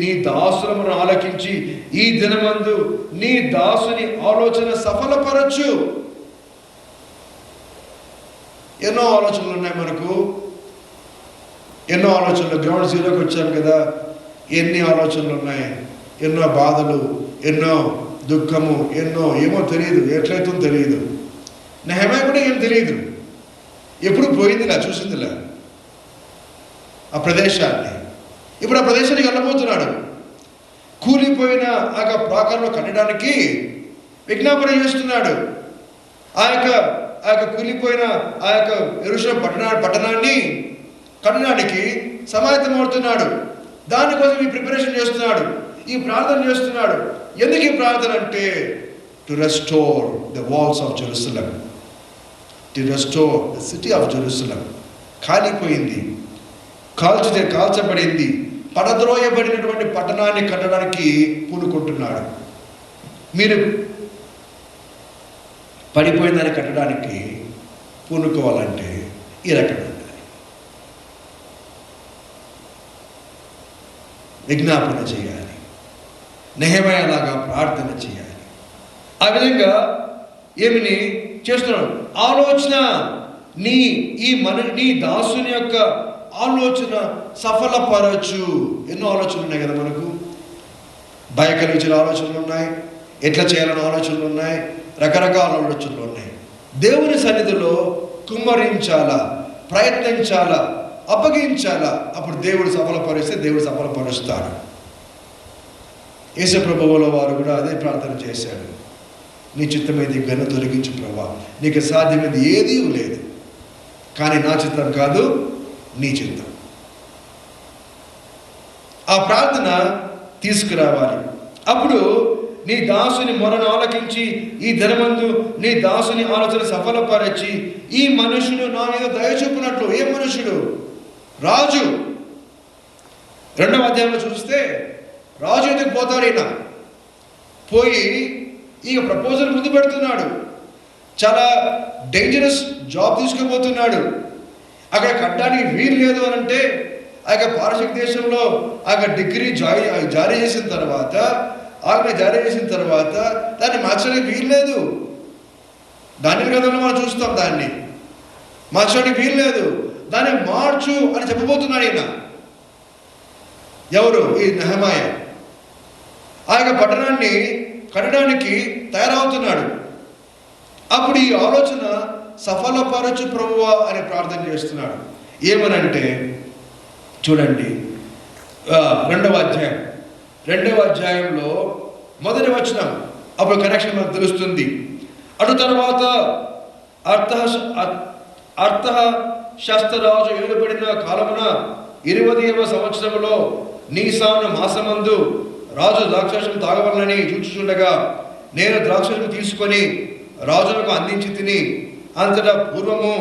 నీ దాసుల మొర ఆలకించి ఈ దినమందు నీ దాసుని ఆలోచన సఫలపరచు. ఎన్నో ఆలోచనలు ఉన్నాయి మనకు, ఎన్నో ఆలోచనలు, గ్రౌండ్ జీరోకి వచ్చాం కదా, ఎన్ని ఆలోచనలు ఉన్నాయి, ఎన్నో బాధలు, ఎన్నో దుఃఖము, ఎన్నో ఏమో తెలియదు, ఎట్లయితుందో తెలియదు. నెహెమయా కూడా ఏం తెలియదు, ఎప్పుడు పోయిందిలా, చూసిందిలా ఆ ప్రదేశాన్ని. ఇప్పుడు ఆ ప్రదేశానికి వెళ్ళబోతున్నాడు. కూలిపోయిన ఆ యొక్క ప్రాకారంలో కట్టడానికి విజ్ఞాపన చేస్తున్నాడు. ఆ యొక్క కూలిపోయిన ఆ యొక్క యెరూషలేము పట్టణాన్ని కట్టడానికి సమాయత్తమవుతున్నాడు. దానికోసం ఈ ప్రిపరేషన్ చేస్తున్నాడు, ఈ ప్రార్థన చేస్తున్నాడు. ఎందుకు ఈ ప్రార్థన అంటే to restore the walls of Jerusalem, to restore the city of Jerusalem. కాలిపోయింది, కాల్చబడింది, పడద్రోయబడినటువంటి పట్టణాన్ని కట్టడానికి పూనుకుంటున్నాడు. మీరు పడిపోయిన దాన్ని కట్టడానికి పూనుకోవాలంటే ఈ రకంగా విజ్ఞాపన చేయాలి, నెహెమయాలాగా ప్రార్థన చేయాలి. ఆ విధంగా ఏమిని చేస్తున్నాడు? ఆలోచన, నీ దాసుని యొక్క ఆలోచన సఫలపరచు. ఎన్నో ఆలోచనలు ఉన్నాయి కదా మనకు, భయ కలిగించిన ఆలోచనలు ఉన్నాయి, ఎట్లా చేయాలన్న ఆలోచనలు ఉన్నాయి, రకరకాల ఆలోచనలు ఉన్నాయి. దేవుని సన్నిధిలో కుమ్మరించాలా, ప్రయత్నించాలా, అప్పగించాలా. అప్పుడు దేవుడు సఫలపరిస్తే దేవుడు సఫలపరుస్తాడు. యేసు ప్రభువుల వారు కూడా అదే ప్రార్థన చేశాడు. నీ చిత్తమేది గన్ను తొలగించు ప్రభా, నీకు సాధ్యమైంది ఏదీ లేదు, కానీ నా చిత్తం కాదు నీ చిత్తం. ఆ ప్రార్థన తీసుకురావాలి. అప్పుడు నీ దాసుని మొరను ఆలకించి ఈ ధనమందు నీ దాసుని ఆలోచన సఫలపరచి ఈ మనుషుడు నా మీద దయ చూపినట్లు. ఏ మనుషుడు? రాజు. 2వ అధ్యాయంలో చూస్తే రాజు ఎందుకు పోతాడు? ఈయన పోయి ఈ ప్రపోజల్ ముందు పెడుతున్నాడు. చాలా డేంజరస్ జాబ్ తీసుకుపోతున్నాడు. అక్కడ కట్టడానికి వీలు లేదు అని అంటే ఆ యొక్క పారసిక దేశంలో ఆ యొక్క డిగ్రీ జారీ చేసిన తర్వాత, ఆజ్ఞ జారీ చేసిన తర్వాత దాన్ని మార్చడానికి వీలు లేదు. దాని గ్రంథంలో మనం చూస్తాం, దాన్ని మార్చడానికి వీలు లేదు. దాన్ని మార్చు అని చెప్పబోతున్నాడు ఈయన. ఎవరు? ఈ నెహెమయా. ఆ యొక్క పట్టణాన్ని కట్టడానికి తయారవుతున్నాడు. అప్పుడు ఈ ఆలోచన సఫలపరచు ప్రభువా అని ప్రార్థన చేస్తున్నాడు. ఏమనంటే చూడండి, 2వ అధ్యాయంలో 1వ వచనం. అప్పుడు కనెక్షన్ మనకు తెలుస్తుంది. అటు తర్వాత అర్థశాస్త్రరాజు ఏలుబడిన కాలమున 20వ సంవత్సరంలో నీసాను మాసమందు రాజు ద్రాక్షరసం తాగవలనని చూచుచుండగా నేను ద్రాక్షరసం తీసుకొని రాజులకు అందించి తిని, అంతటా పూర్వము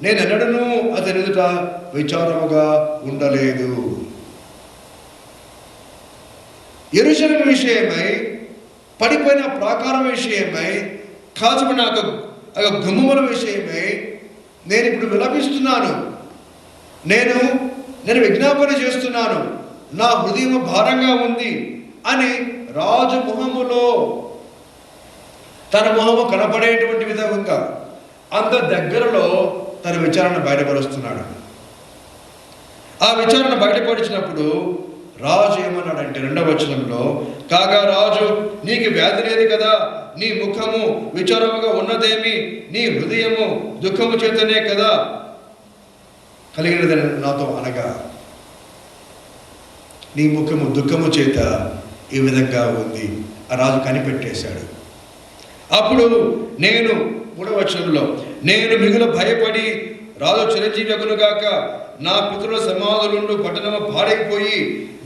నేను ఎన్నడూ అతని ఎదుట విచారముగా ఉండలేదు. యెరూషలేము విషయమై, పడిపోయిన ప్రాకారం విషయమై, కాల్చబడిన గుమ్మముల విషయమై నేను ఇప్పుడు విలపిస్తున్నాను. నేను విజ్ఞాపన చేస్తున్నాను. నా హృదయం భారంగా ఉంది అని రాజు ముఖములో, తన ముఖము కనపడేటువంటి విధంగా అంత దగ్గరలో తన విచారణ బయటపరుస్తున్నాడు. ఆ విచారణ బయటపరిచినప్పుడు రాజు ఏమన్నాడంటే 2వ వచనంలో, కాగా రాజు నీకు వ్యాధి లేదు కదా, నీ ముఖము విచారముగా ఉన్నదేమి, నీ హృదయము దుఃఖము చేతనే కదా కలిగినదని నాతో అనగా, నీ ముఖము దుఃఖము చేత ఈ విధంగా ఉంది. ఆ రాజు కనిపెట్టేశాడు. అప్పుడు నేను 3వ వచనంలో, నేను మిగులు భయపడి రాజు చిరంజీవి గాక, నా పితరుల సమాధులుండు పట్టణము పాడైపోయి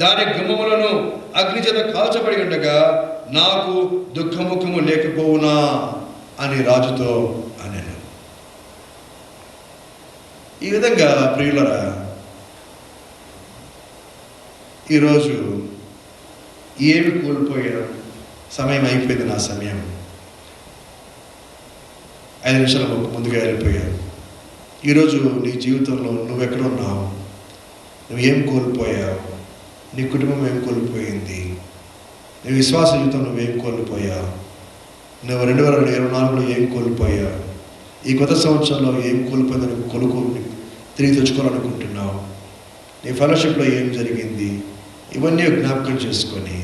దాని గుమ్మములను అగ్ని చేత కాల్చబడి ఉండగా నాకు దుఃఖముఖము లేకపోవునా అని రాజుతో అనెను. ఈ విధంగా ప్రియులరా, ఈరోజు ఏమి కోల్పోయాను? సమయం అయిపోయింది. నా సమయం 5 నిమిషాలు ముందుగా వెళ్ళిపోయాను. ఈరోజు నీ జీవితంలో నువ్వెక్కడ ఉన్నావు? నువ్వేం కోల్పోయావు? నీ కుటుంబం ఏం కోల్పోయింది? నీ విశ్వాస జీవితం నువ్వేం కోల్పోయావు? నువ్వు 2024లో ఏం కోల్పోయావు? ఈ కొత్త సంవత్సరంలో ఏం కోల్పోయిందని తిరిగి తెచ్చుకోవాలనుకుంటున్నావు? నీ ఫెలోషిప్లో ఏం జరిగింది, ఇవన్నీ జ్ఞాపకం చేసుకొని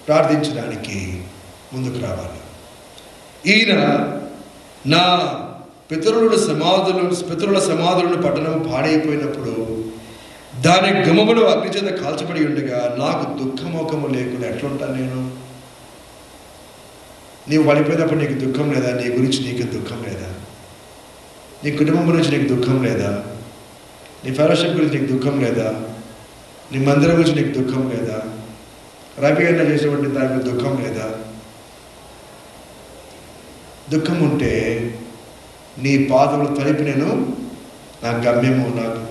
ప్రార్థించడానికి ముందుకు రావాలి. ఈయన నా పితరుల సమాధులను పట్టణం పాడైపోయినప్పుడు దాని గమములు అగ్నిచేత కాల్చబడి ఉండగా నాకు దుఃఖమోకము లేకుండా ఎట్లుంటాను నేను? నీవు పడిపోయినప్పుడు నీకు దుఃఖం లేదా? నీ గురించి నీకు దుఃఖం లేదా? నీ కుటుంబం గురించి నీకు దుఃఖం లేదా? నీ ఫెలోషిప్ గురించి నీకు దుఃఖం లేదా? నీ మందిరం గురించి నీకు దుఃఖం లేదా? రవి అన్న చేసేటువంటి దానికి దుఃఖం లేదా? దుఃఖం ఉంటే నీ పాదములు తలిపి నేను నా గమ్యము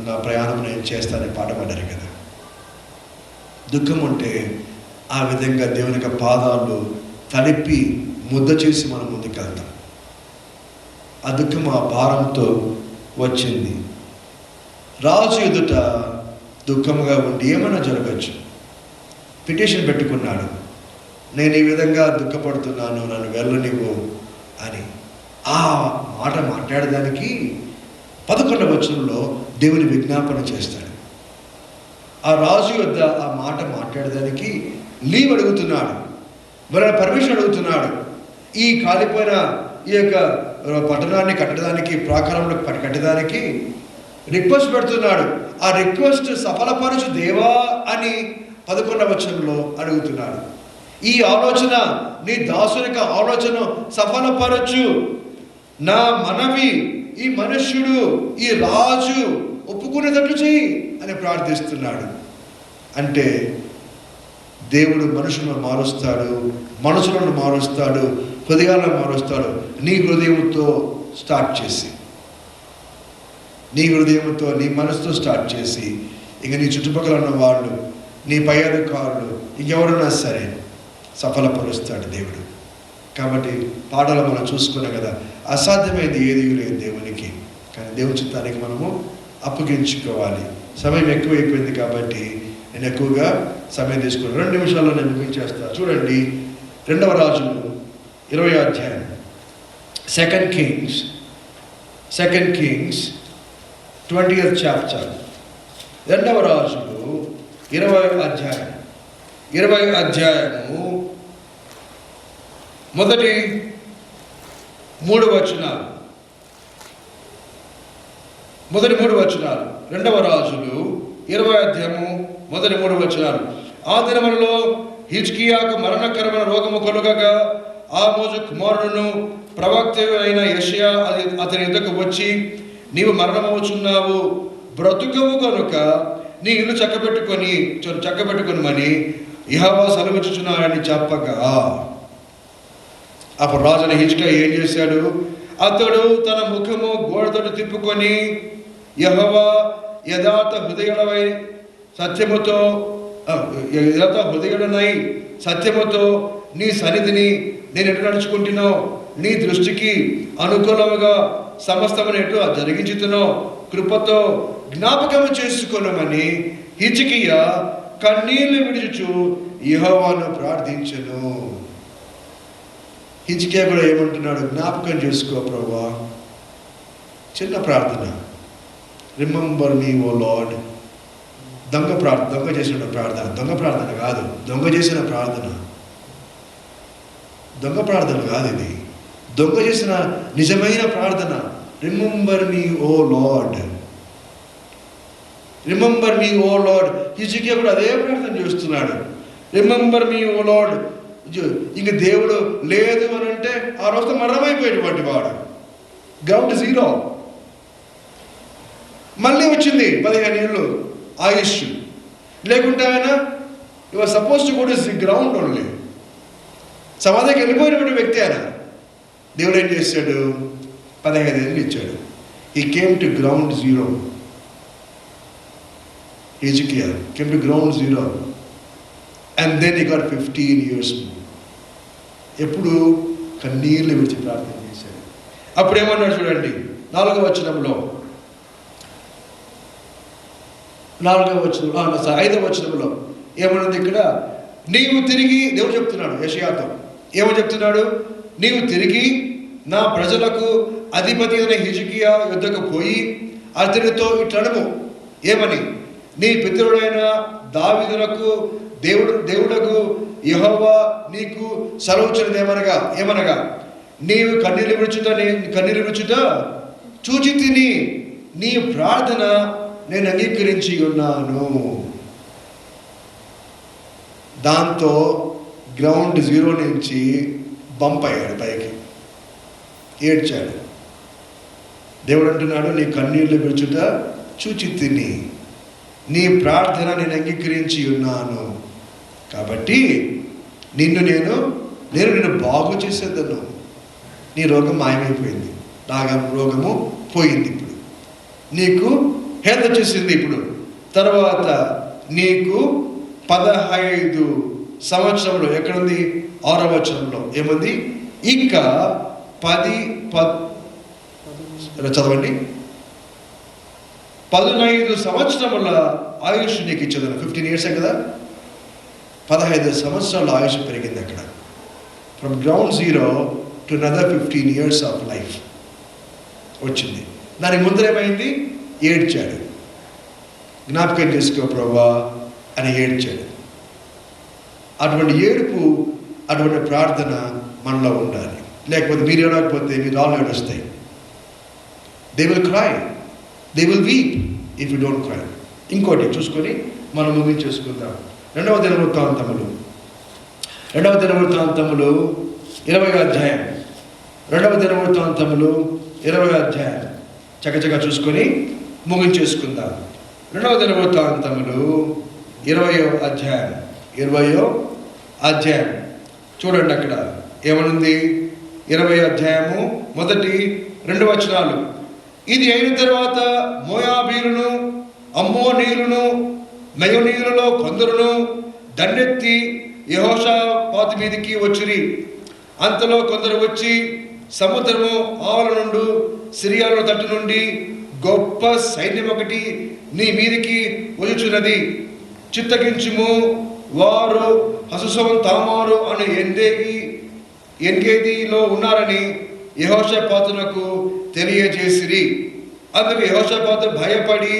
నా ప్రయాణం నేను చేస్తానని పాట పడ్డారు కదా. దుఃఖం ఉంటే ఆ విధంగా దేవుని యొక్క పాదాలు తలిపి ముద్ద చేసి మనం ముందుకు వెళ్తాం. ఆ దుఃఖం ఆ భారంతో వచ్చింది. రాజు ఎదుట దుఃఖముగా ఉండి ఏమైనా జరగచ్చు. పిటిషన్ పెట్టుకున్నాడు, నేను ఈ విధంగా దుఃఖపడుతున్నాను, నన్ను వెళ్ళనివ్వు అని. ఆ మాట మాట్లాడడానికి 11వ వచనంలో దేవుని విజ్ఞాపన చేస్తాడు. ఆ రాజు వద్ద ఆ మాట మాట్లాడడానికి లీవ్ అడుగుతున్నాడు, మరి పర్మిషన్ అడుగుతున్నాడు. ఈ కాలిపోయిన ఈ యొక్క పట్టణాన్ని కట్టడానికి, ప్రాకారంలో కట్టడానికి రిక్వెస్ట్ పెడుతున్నాడు. ఆ రిక్వెస్ట్ సఫలపరచు దేవా అని 11వ వచనంలో అడుగుతున్నాడు. ఈ ఆలోచన, నీ దాసునిక ఆలోచన సఫలపరచు, నా మనవి ఈ మనుష్యుడు, ఈ రాజు ఒప్పుకునేటట్లు చెయ్యి అని ప్రార్థిస్తున్నాడు. అంటే దేవుడు మనుషులను మారుస్తాడు, మనసులను మారుస్తాడు, హృదయాలను మారుస్తాడు. నీ హృదయంతో స్టార్ట్ చేసి, నీ హృదయంతో, నీ మనసుతో స్టార్ట్ చేసి, ఇక నీ చుట్టుపక్కల ఉన్న వాళ్ళు, నీ పై అధికారులు, ఇంకెవరున్నా సరే సఫలపరుస్తాడు దేవుడు. కాబట్టి పాటలు మనం చూసుకున్నాం కదా, అసాధ్యమైనది ఏది లేదు దేవునికి. కానీ దేవుని చిత్తానికి మనము అప్పగించుకోవాలి. సమయం ఎక్కువైపోయింది కాబట్టి నేను ఎక్కువగా సమయం తీసుకున్నాను. 2 నిమిషాల్లో నేను ముగించేస్తాను. చూడండి, 2వ రాజులు 20వ అధ్యాయం, సెకండ్ కింగ్స్ 20th చాప్టర్. 2వ రాజులు 20వ అధ్యాయము మొదటి 3 వచనాలు. 2వ రాజులు 20వ అధ్యాయము మొదటి 3 వచనాలు. ఆ దినములలో హిజ్కియాకు మరణకరమైన రోగము కలుగగా ఆమోజు కుమారుడును ప్రవక్త అయిన యెషయా అతని యుద్ధకు వచ్చి, నీవు మరణమవుచున్నావు, బ్రతుకవు కనుక నీ ఇల్లు చక్కబెట్టుకొనిమని యెహోవా సెలవిచ్చుచున్నాడని చెప్పగా, అప్పుడు రాజైన హిజ్కియా ఏం చేశాడు? అతడు తన ముఖము గోడతో తిప్పుకొని, యెహోవా యథార్థ హృదయుడనై సత్యముతో నీ సన్నిధిని నేను ఎటు నడుచుకుంటున్నావు, నీ దృష్టికి అనుకూలముగా సమస్తమును ఎటు జరిగించుతున్నో కృపతో జ్ఞాపకము చేసుకొనమని హిజ్కియా కన్నీళ్లు విడుచుచు యెహోవాను ప్రార్థించెను. హిజ్కియా కూడా ఏమంటున్నాడు? జ్ఞాపకం చేసుకో ప్రభువా. చిన్న ప్రార్థన, రిమెంబర్ మీ ఓ లార్డ్. దొంగ చేసిన ప్రార్థన, దొంగ ప్రార్థన కాదు, దొంగ చేసిన ప్రార్థన, దొంగ ప్రార్థన కాదు ఇది. దొంగ చేసిన నిజమైన ప్రార్థన. రిమెంబర్ మీ ఓ లార్డ్, రిమెంబర్ మీ ఓ లార్డ్. హిజ్కియా కూడా అదే ప్రార్థన చేస్తున్నాడు, రిమెంబర్ మీ ఓ లార్డ్. ఇంక దేవుడు లేదు అని అంటే ఆ రోజు మరణమైపోయేటువంటి వాడు, గ్రౌండ్ జీరో. మళ్ళీ వచ్చింది 15 ఏళ్ళు ఆయుష్. లేకుంటే ఆయన your suppose to go to the ground only. సమాధికి వెళ్ళిపోయినటువంటి వ్యక్తి ఆయన. దేవుడు ఏం చేశాడు? 15 ఏళ్ళు ఇచ్చాడు. He came to ground zero. Hezekiah came to ground zero. And then he got 15 years. ఎప్పుడు కన్నీళ్ళు విడిచి ప్రార్థన చేశాడు. అప్పుడు ఏమన్నాడు చూడండి, 4వ వచనంలో, 5వ వచనంలో ఏమన్నది ఇక్కడ? నీవు తిరిగి, దేవుడు చెప్తున్నాడు యెషయాతో, ఏమని చెప్తున్నాడు? నీవు తిరిగి నా ప్రజలకు అధిపతి అయిన హిజ్కియా యుద్ధకు పోయి అతనితో ఇట్లనము, ఏమని? నీ పితరుడైన దావీదునకు దేవుడకు యెహోవా నీకు సెలవిచ్చినదేమనగా ఏమనగా నీవు కన్నీరు విడుచుట చూచి తిని నీ ప్రార్థన నేను అంగీకరించి ఉన్నాను. దాంతో గ్రౌండ్ 0 నుంచి బంప్ అయ్యాడు, పైకి ఏడ్చాడు. దేవుడు అంటున్నాడు, నీ కన్నీళ్లు విడుచుట చూచి తిని నీ ప్రార్థన నేను అంగీకరించి ఉన్నాను, కాబట్టి నేను బాగు చేసేదను. నీ రోగం మాయమైపోయింది, నా రోగము పోయింది. ఇప్పుడు నీకు హెల్త్ వచ్చేసింది. ఇప్పుడు తర్వాత నీకు 15 సంవత్సరంలో, ఎక్కడుంది 6వ వచనంలో ఏముంది, ఇంకా 10 చదవండి, 15 సంవత్సరముల ఆయుష్ నీకు ఇచ్చేదను. 15 ఇయర్సే కదా, 15 సంవత్సరాల ఆయుష్ పెరిగింది అక్కడ. From ground 0 to another 15 years of life వచ్చింది. దానికి ముందరేమైంది, ఏడ్చాడు. జ్ఞాపకం చేసుకో ప్రభువా అని ఏడ్చాడు. అటువంటి ఏడుపు, అటువంటి ప్రార్థన మనలో ఉండాలి. లేకపోతే మీరు ఏడవకపోతే మీ రాళ్ళు ఏడుస్తాయి. They will cry, they will weep if you don't cry. ఇంకోటి చూసుకొని మనం ముగించేసుకుందాం. 2వ దినవృత్తాంతములు 20వ అధ్యాయం. 2వ దినవృత్తాంతములు 20వ అధ్యాయం చక్కచక్క చూసుకొని ముగించేసుకుందాం. 2వ దినవృత్తాంతములు 20వ అధ్యాయం చూడండి, అక్కడ ఏమనుంది. 20వ అధ్యాయము మొదటి 2 వచనాలు. ఇది అయిన తర్వాత మోయాబీయులను, అమ్మోనీయులను, మెయోనీయులలో కొందరును దండెత్తి యెహోషాపాతు మీదికి వచ్చిరి. అంతలో కొందరు వచ్చి సముద్రము ఆవల నుండి సిరియాలో తట్టు నుండి గొప్ప సైన్యం ఒకటి నీ మీదికి వచ్చుచున్నది, చిత్తగించుము, వారు హససోన్ తామారు అనే ఎన్గేదిలో ఉన్నారని యెహోషాపాతునకు తెలియజేసిరి. అందుకు యెహోషాపాతు భయపడి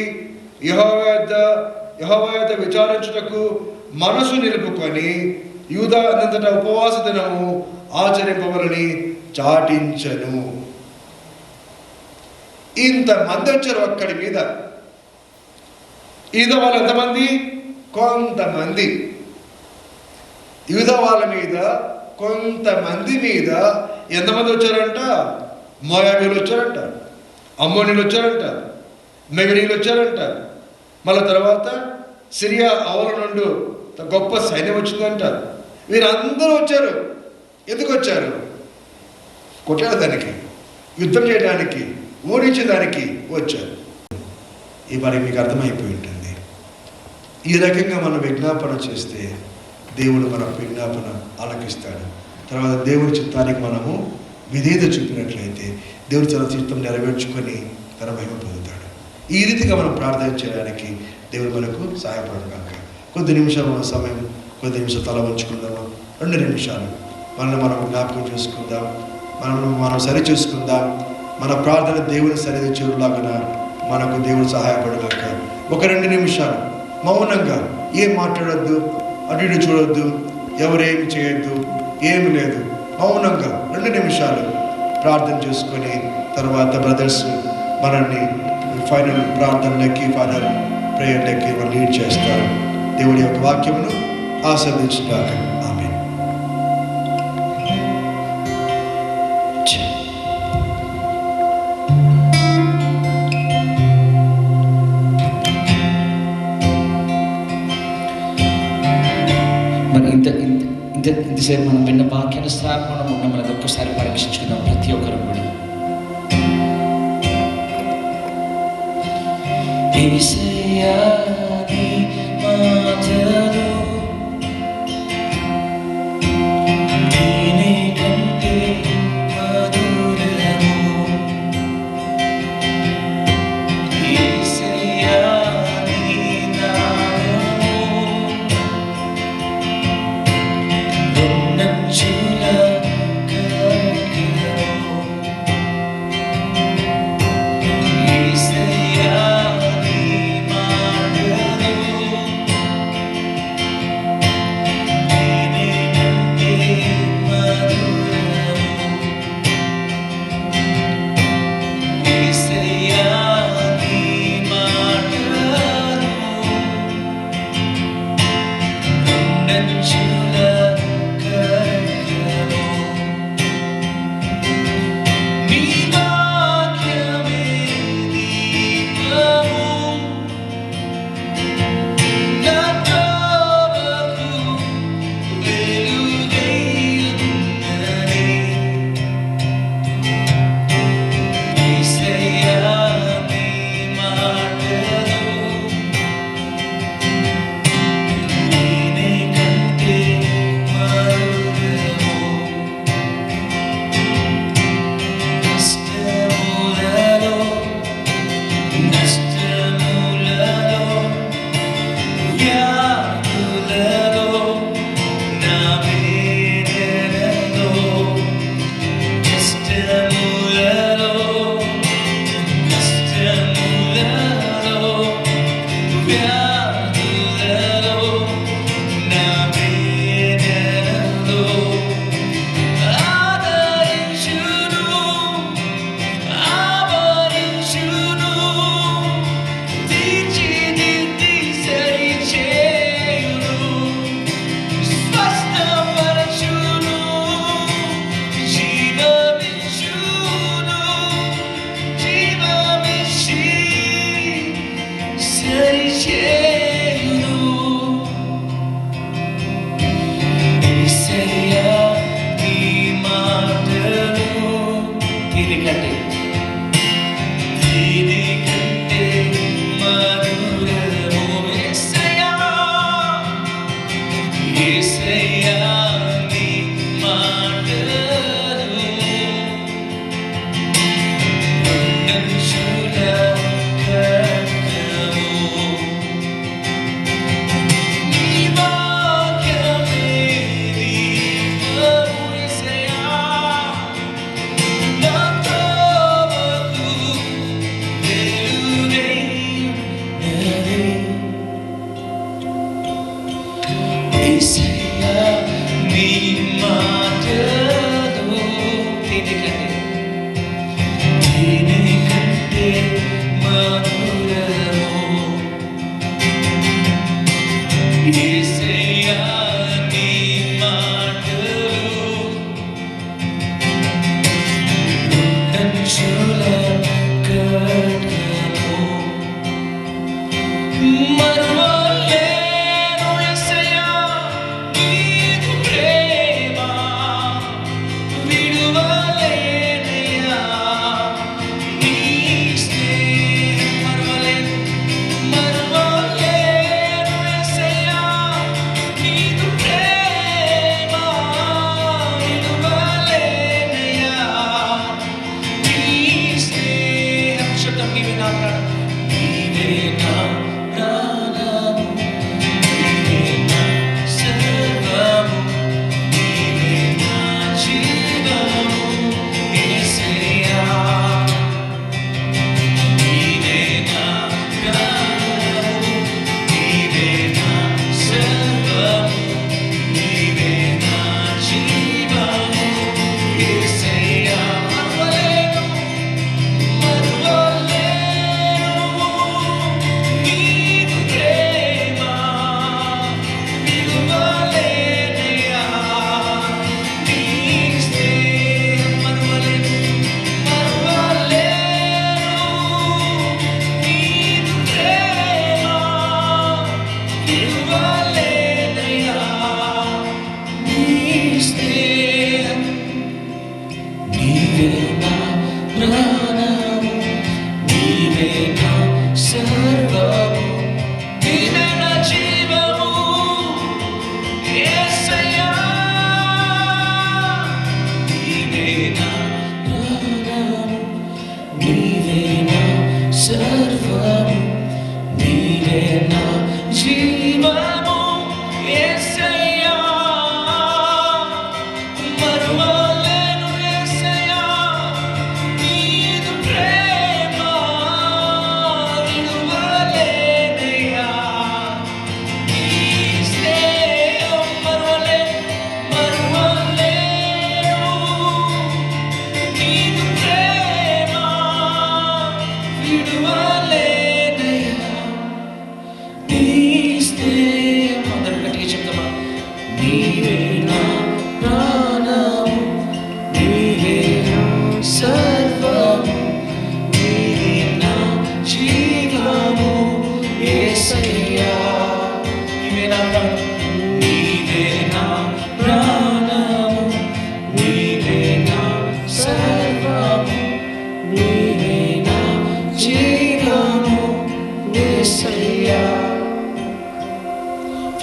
యెహోవా యొద్ద విచారించుటకు మనసు నిలుపుకొని యూదా అనంతటా ఉపవాస దినము ఆచరింపవలని చాటించను. ఇంతమంది వచ్చారు అక్కడి మీద. యూదా వాళ్ళు ఎంతమంది? కొంతమంది. యూదా వాళ్ళ మీద, కొంతమంది మీద ఎంతమంది వచ్చారంట? మోయాబీయులు వచ్చారంట, అమ్మోనీయులు వచ్చారంట, మెగనీయులు వచ్చారంట. మళ్ళీ తర్వాత సిరియా ఆవల నుండి గొప్ప సైన్యం వచ్చిందంట. వీరందరూ వచ్చారు. ఎందుకు వచ్చారు? కొట్టడానికి, యుద్ధం చేయడానికి, ఓడించడానికి వచ్చారు. ఈ మరి మీకు అర్థమైపోయి ఉంటుంది. ఈ రకంగా మనం విజ్ఞాపన చేస్తే దేవుడు మన విజ్ఞాపన ఆలకిస్తాడు. తర్వాత దేవుడి చిత్తానికి మనము విధేయత చూపినట్లయితే దేవుడు తన చిత్తం నెరవేర్చుకొని తన మహిమ పొందుతాడు. ఈ రీతిగా మనం ప్రార్థన చేయడానికి దేవుడు మనకు సహాయపడగాక. కొద్ది నిమిషాలు మన సమయం, కొద్ది నిమిషాలు తల ఉంచుకుందాము. 2 నిమిషాలు మనల్ని మనం జ్ఞాపకం చేసుకుందాం, మనం సరి చేసుకుందాం. మన ప్రార్థన దేవుని సరిది చేరులాగా మనకు దేవుడు సహాయపడగాక. 1-2 నిమిషాలు మౌనంగా, ఏం మాట్లాడొద్దు, అటు ఇటు చూడొద్దు, ఎవరేమి చేయొద్దు, ఏమి లేదు. మౌనంగా 2 నిమిషాలు ప్రార్థన చేసుకొని తర్వాత బ్రదర్స్ మనల్ని ఫైనల్ ప్రార్థనలకి, ఫైనల్ ప్రేయర్లకి మనం లీడ్ చేస్తారు. దేవుడి యొక్క వాక్యమును ఆస్వాదించుగాక. ఆమేన్. మరి ఇంతసేపు మనం విన్న వాక్యానుసారం మనం ఉన్న మనది ఒక్కసారి పరీక్షించుకుందాం. ప్రతి ఒక్కరు కూడా యేసయ్యా నీ మాటలు దీని కంటే మధురము. యేసయ్యా నీ నామము ఉన్నంచుల కరకరము. యేసయ్యా నీ మాట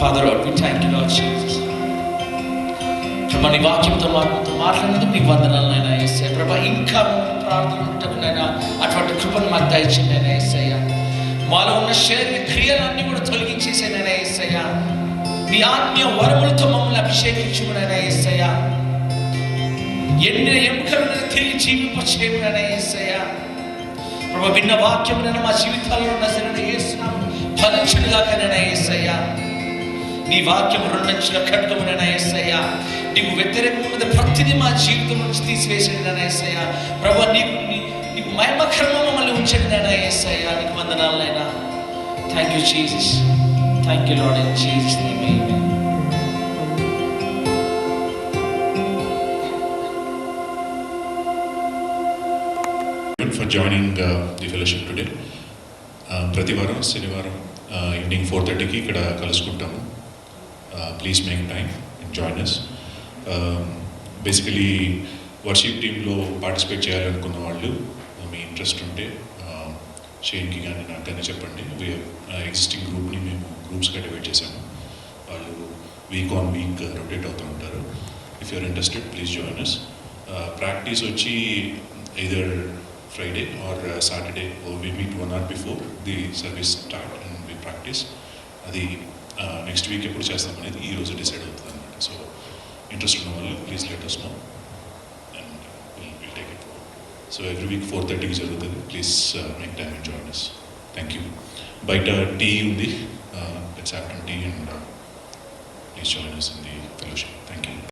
Father Lord, we thank you, Lord Jesus. ప్రభా నీ వాక్యంతో మాతో మాట్లాడినందుకు నీకు వందనాలు నాయనా యేసయ్య. ప్రభా ఇంకా ప్రార్థనకు నాయనా అటువంటి కృపను మాకు దయచేయండి నాయనా యేసయ్య. మాలో ఉన్న శరీర క్రియలన్నీ కూడా తొలగించేసే నాయనా యేసయ్య. నీ ఆత్మీయ వరములతో మమ్మల్ని అభిషేకించుము నాయనా యేసయ్య. ఎండిన ఎముకలను తిరిగి జీవింపచేయము నాయనా యేసయ్య. ప్రభా విన్న వాక్యమునైనా మా జీవితాల్లో ఉన్న సరైన యేసునామం ఫలించునుగాక నాయనా యేసయ్య. నీ వాక్యం రెండంచుల ఖడ్గమునైనా యేసయ్య. నీకు వ్యతిరేకమైన ప్రతిదీ మా జీవితం నుంచి తీసివేసండి నాయనా యేసయ్య. ప్రభా నీకు మహిమకరంగా మమ్మల్ని ఉంచండి నాయనా యేసయ్య. నీకు వందనాలు నాయనా. Thank you Jesus. Thank you lord in Jesus name amen. For joining the fellowship today. ప్రతి వారం శనివారం ఈవినింగ్ 4:30కి ఇక్కడ కలుసుకుంటాము. Please make time and join us. Basically worship టీంలో పార్టిసిపేట్ చేయాలనుకున్న వాళ్ళు మీ ఇంట్రెస్ట్ ఉంటే షేన్కి కానీ నాకు కానీ చెప్పండి. ఎగ్జిస్టింగ్ గ్రూప్ని మేము గ్రూప్స్గా డివైడ్ చేసాము. వాళ్ళు వీక్ ఆన్ వీక్ రొటేట్ అవుతూ ఉంటారు. If you're interested please join us. Practice వచ్చి either Friday or Saturday, or we meet 1 hour before the service start and we practice. అది నెక్స్ట్ వీక్ ఎప్పుడు చేస్తాం అనేది ఈ రోజు డిసైడ్ అవుతుంది అన్నమాట. సో ఇంట్రెస్ట్ ఉన్న వాళ్ళు please let us know and we'll take it forward. So every week 4:30కి జరుగుతుంది. Please make time and join us. Thank you. బయట టీ ఉంది, let's have tea and please join us in the fellowship. Thank you.